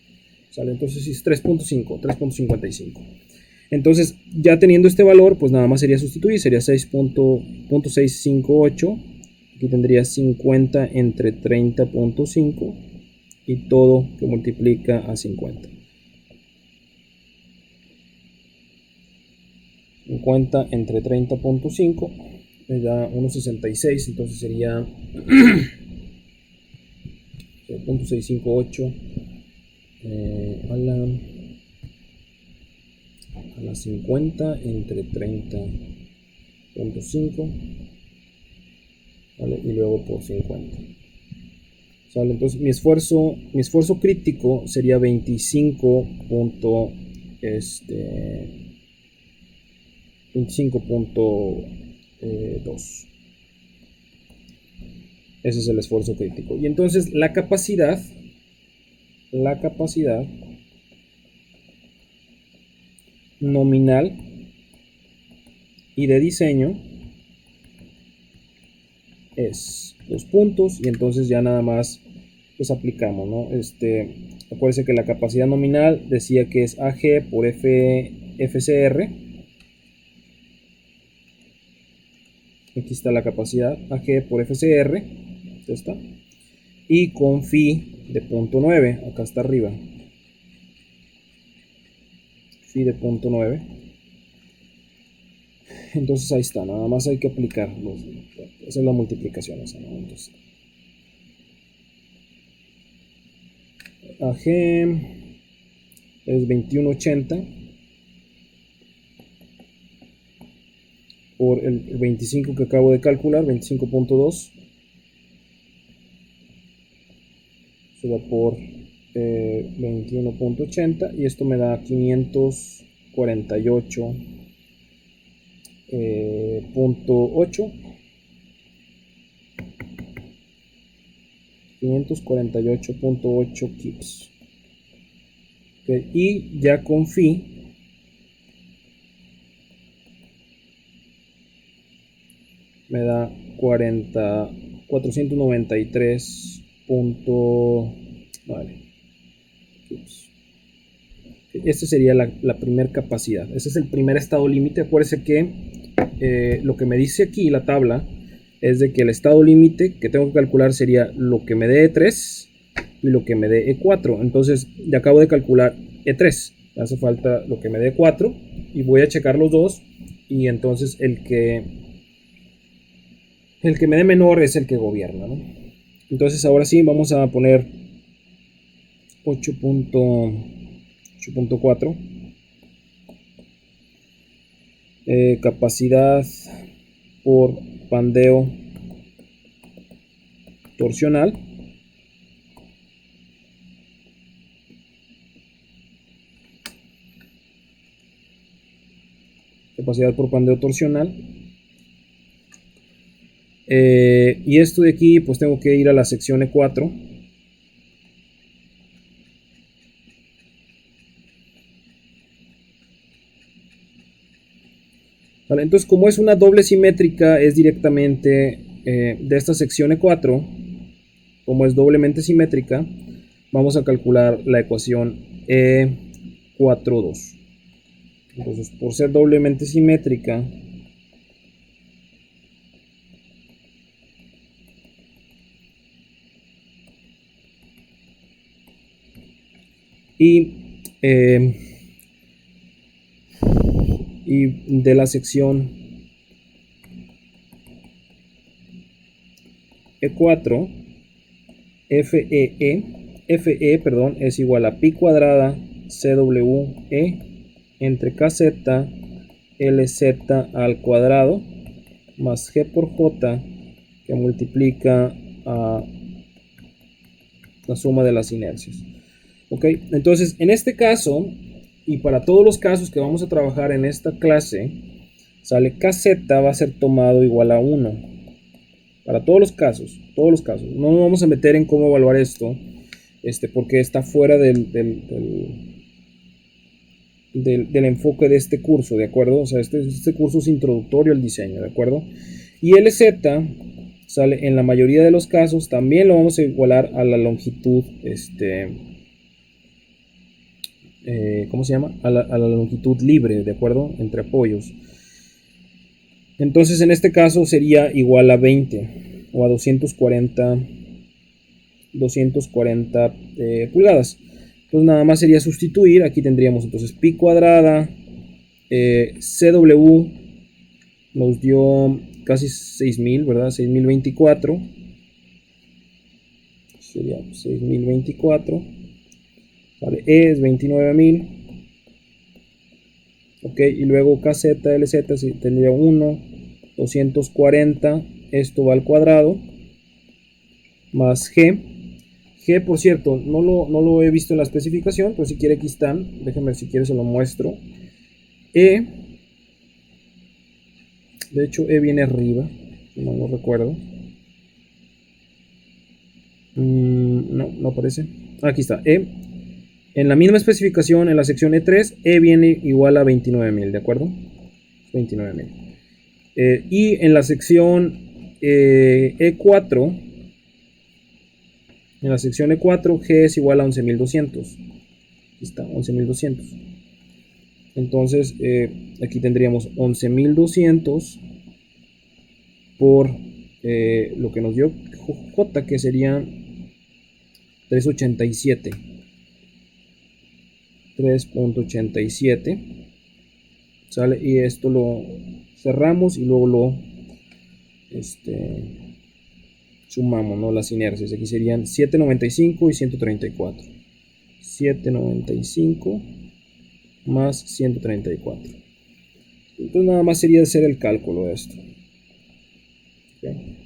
Sale, entonces es 3.55. Entonces, ya teniendo este valor, pues nada más sería sustituir, sería 6.658. Aquí tendría 50 entre 30.5 y todo que multiplica a 50. 50 entre 30.5 me da 1.66, entonces sería 0.658 a la 50 entre 30.5, ¿vale? Y luego por 50. ¿Sale? Entonces mi esfuerzo crítico sería 25.2. Ese es el esfuerzo crítico. Y entonces la capacidad nominal y de diseño es los puntos, y entonces ya nada más pues aplicamos, ¿no? Acuérdense que la capacidad nominal decía que es AG por FCR. Aquí está la capacidad AG por FCR, está, y con phi de 0.9, acá está arriba, phi de 0.9. Entonces ahí está, nada más hay que aplicar esa es la multiplicación, ¿no? Entonces, AG es 2180 por el 25 que acabo de calcular, 25.2, se da por 21.80, y esto me da 548.8 548.8 kips. Okay, y ya con phi me da 493.9 kips. Esta sería la primera capacidad. Ese es el primer estado límite. Acuérdense que lo que me dice aquí la tabla es de que el estado límite que tengo que calcular sería lo que me dé E3 y lo que me dé E4. Entonces ya acabo de calcular E3, hace falta lo que me dé E4 y voy a checar los dos, y entonces el que me dé menor es el que gobierna, ¿no? Entonces ahora sí vamos a poner 8.4. Capacidad por pandeo torsional. Capacidad por pandeo torsional. Y esto de aquí, pues tengo que ir a la sección E4. Vale, entonces, como es una doble simétrica, es directamente de esta sección E4. Como es doblemente simétrica, vamos a calcular la ecuación E42. Entonces, por ser doblemente simétrica, y de la sección E4, FE, perdón, es igual a pi cuadrada CWE entre KZ LZ al cuadrado más G por J, que multiplica a la suma de las inercias. Ok, entonces en este caso, y para todos los casos que vamos a trabajar en esta clase, sale KZ va a ser tomado igual a 1. Para todos los casos. No nos vamos a meter en cómo evaluar esto, porque está fuera del enfoque de este curso, ¿de acuerdo? O sea, este curso es introductorio al diseño, ¿de acuerdo? Y LZ sale en la mayoría de los casos, también lo vamos a igualar a la longitud, ¿cómo se llama? A la longitud libre, ¿de acuerdo? Entre apoyos. Entonces en este caso sería igual a 20 o a 240 pulgadas. Entonces nada más sería sustituir. Aquí tendríamos entonces pi cuadrada CW nos dio casi 6000, ¿verdad? 6024. Sería 6024. Vale, E es 29000. Ok, y luego KZ, LZ tendría 1, 240, esto va al cuadrado, más G. G, por cierto, no lo he visto en la especificación, pero si quiere aquí están, déjenme ver si quiere se lo muestro. E, de hecho E viene arriba, no lo recuerdo. No aparece. Aquí está, E. En la misma especificación, en la sección E3, E viene igual a 29000, ¿de acuerdo? 29000. Y en la sección E4, G es igual a 11200. Aquí está, 11200. Entonces, aquí tendríamos 11200 por lo que nos dio J, que sería 387. 3.87, ¿sale? Y esto lo cerramos y luego lo sumamos, ¿no? Las inercias. Aquí serían 795 y 134. 795 más 134. Entonces nada más sería hacer el cálculo de esto. Okay.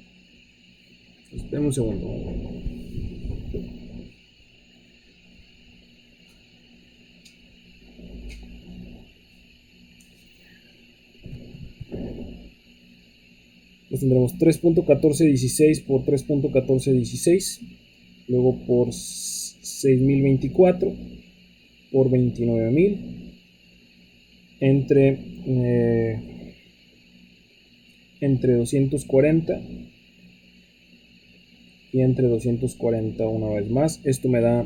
Esperen un segundo. Pues tendremos 3.1416 por 3.1416, luego por 6024 por 29000 entre 240 y entre 240 una vez más. Esto me da,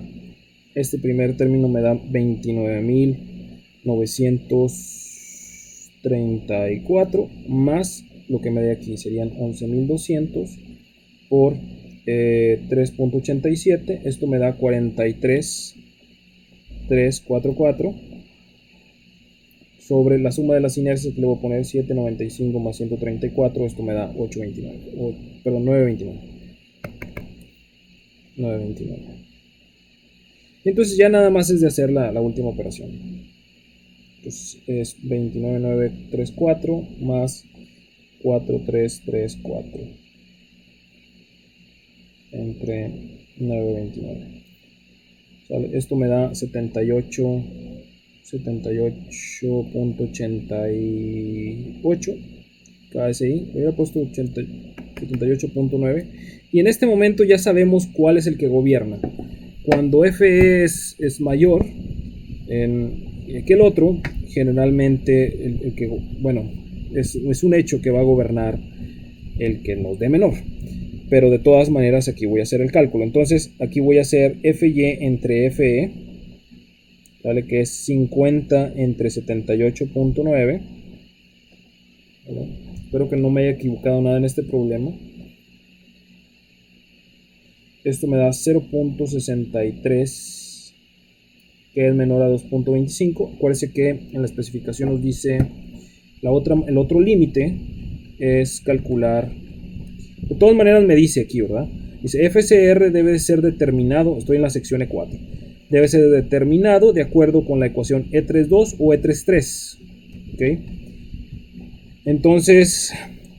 este primer término me da 29.900 34 más lo que me dé aquí, serían 11.200 por 3.87, esto me da 43.344 sobre la suma de las inercias que le voy a poner 795 más 134, esto me da 829, perdón, 929. Entonces ya nada más es de hacer la última operación. Entonces es 29.934 más 4.334 entre 929. ¿Sale? Esto me da 78.88 KSI. Hubiera puesto 78.9. Y en este momento ya sabemos cuál es el que gobierna. Cuando FE es mayor que el otro, generalmente el que, bueno, es un hecho que va a gobernar el que nos dé menor. Pero de todas maneras aquí voy a hacer el cálculo. Entonces aquí voy a hacer FY entre FE, ¿vale? Que es 50 entre 78.9. Espero que no me haya equivocado nada en este problema. Esto me da 0.63, que es menor a 2.25. Acuérdense que en la especificación nos dice el otro límite es calcular. De todas maneras me dice aquí, ¿verdad? Dice FCR debe ser determinado, estoy en la sección E4, debe ser determinado de acuerdo con la ecuación E32 o E33. ¿Ok? Entonces,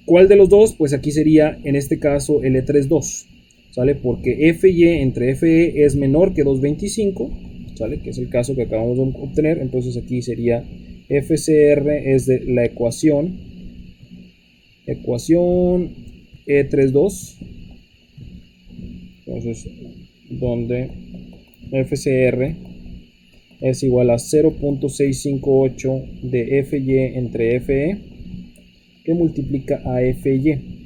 ¿cuál de los dos? Pues aquí sería, en este caso, el E32. ¿Sale? Porque FY entre FE es menor que 2.25, ¿sale? Que es el caso que acabamos de obtener. Entonces aquí sería FCR es de la ecuación E32. Entonces, donde FCR es igual a 0.658 de FY entre FE, que multiplica a FY.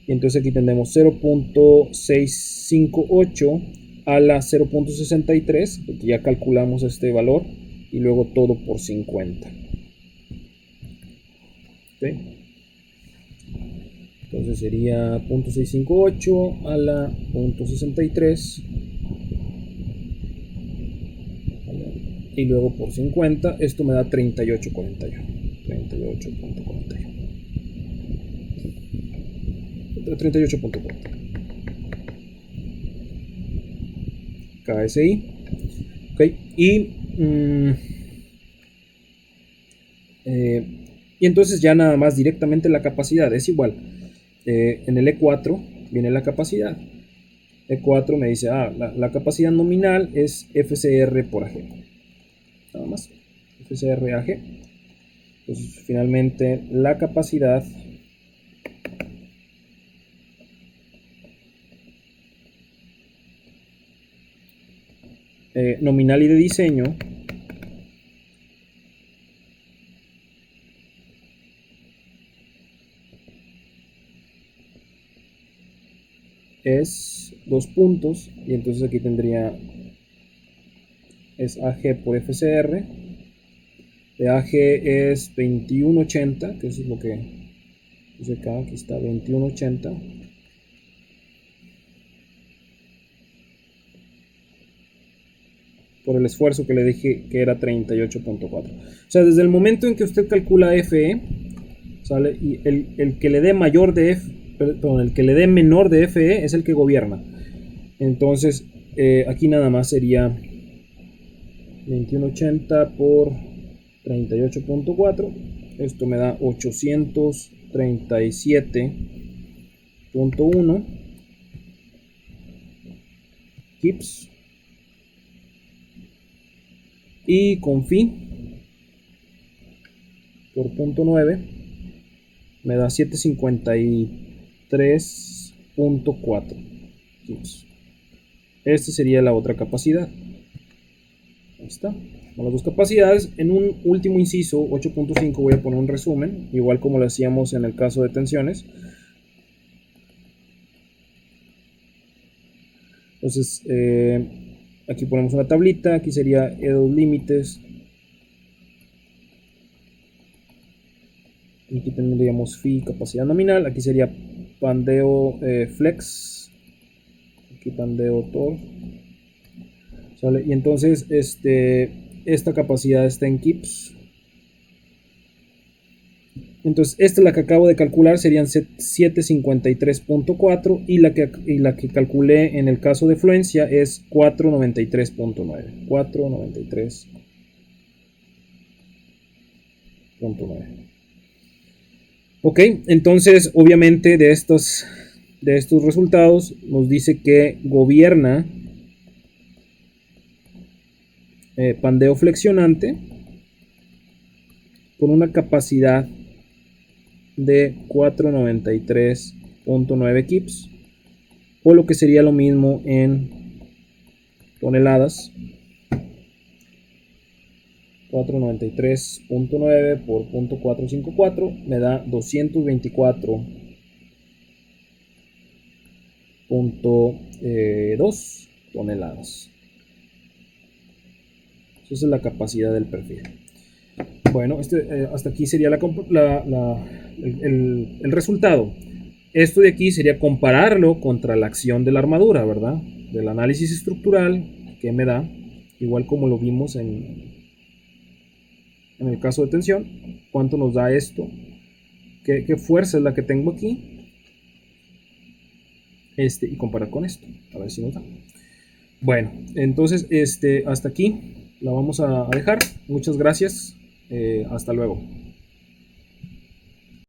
Y entonces aquí tenemos 0.658 a la 0.63, porque ya calculamos este valor, y luego todo por 50. ¿Okay? Entonces sería 0.658 a la 0.63, y luego por 50, esto me da 38.41. 38.40 KSI. Okay. Y entonces ya nada más directamente la capacidad es igual. En el E4 viene la capacidad. E4 me dice, la capacidad nominal es FCR por AG. Nada más. FCR AG. Entonces finalmente la capacidad nominal y de diseño es 2 puntos, y entonces aquí tendría es AG por FCR. De AG es 2180, que eso es lo que puse acá. Aquí está 2180 por el esfuerzo que le dije que era 38.4. O sea, desde el momento en que usted calcula FE, ¿sale? Y el que le dé mayor de F, perdón, el que le dé menor de FE es el que gobierna. Entonces, aquí nada más sería 2180 por 38.4. Esto me da 837.1 kips. Y con phi por punto 9 me da 753.4 kips. Esta sería la otra capacidad. Ahí está. Con las dos capacidades. En un último inciso 8.5 voy a poner un resumen, igual como lo hacíamos en el caso de tensiones. Entonces aquí ponemos una tablita. Aquí sería los límites tendríamos phi, capacidad nominal. Aquí sería pandeo flex. Aquí pandeo tor. ¿Sale? Y entonces esta capacidad está en kips. Entonces esta es la que acabo de calcular, serían 753.4 y la que calculé en el caso de fluencia es 493.9. 493.9. Ok, entonces obviamente de estos resultados nos dice que gobierna pandeo flexionante con una capacidad de 493.9 kips, o lo que sería lo mismo en toneladas. 493.9 por 0.454 me da 224.2 toneladas. Esa es la capacidad del perfil. Bueno, hasta aquí sería el resultado. Esto de aquí sería compararlo contra la acción de la armadura, ¿verdad? Del análisis estructural que me da, igual como lo vimos en el caso de tensión. ¿Cuánto nos da esto? ¿Qué fuerza es la que tengo aquí? Y comparar con esto. A ver si nos da. Bueno, entonces hasta aquí la vamos a dejar. Muchas gracias. Hasta luego.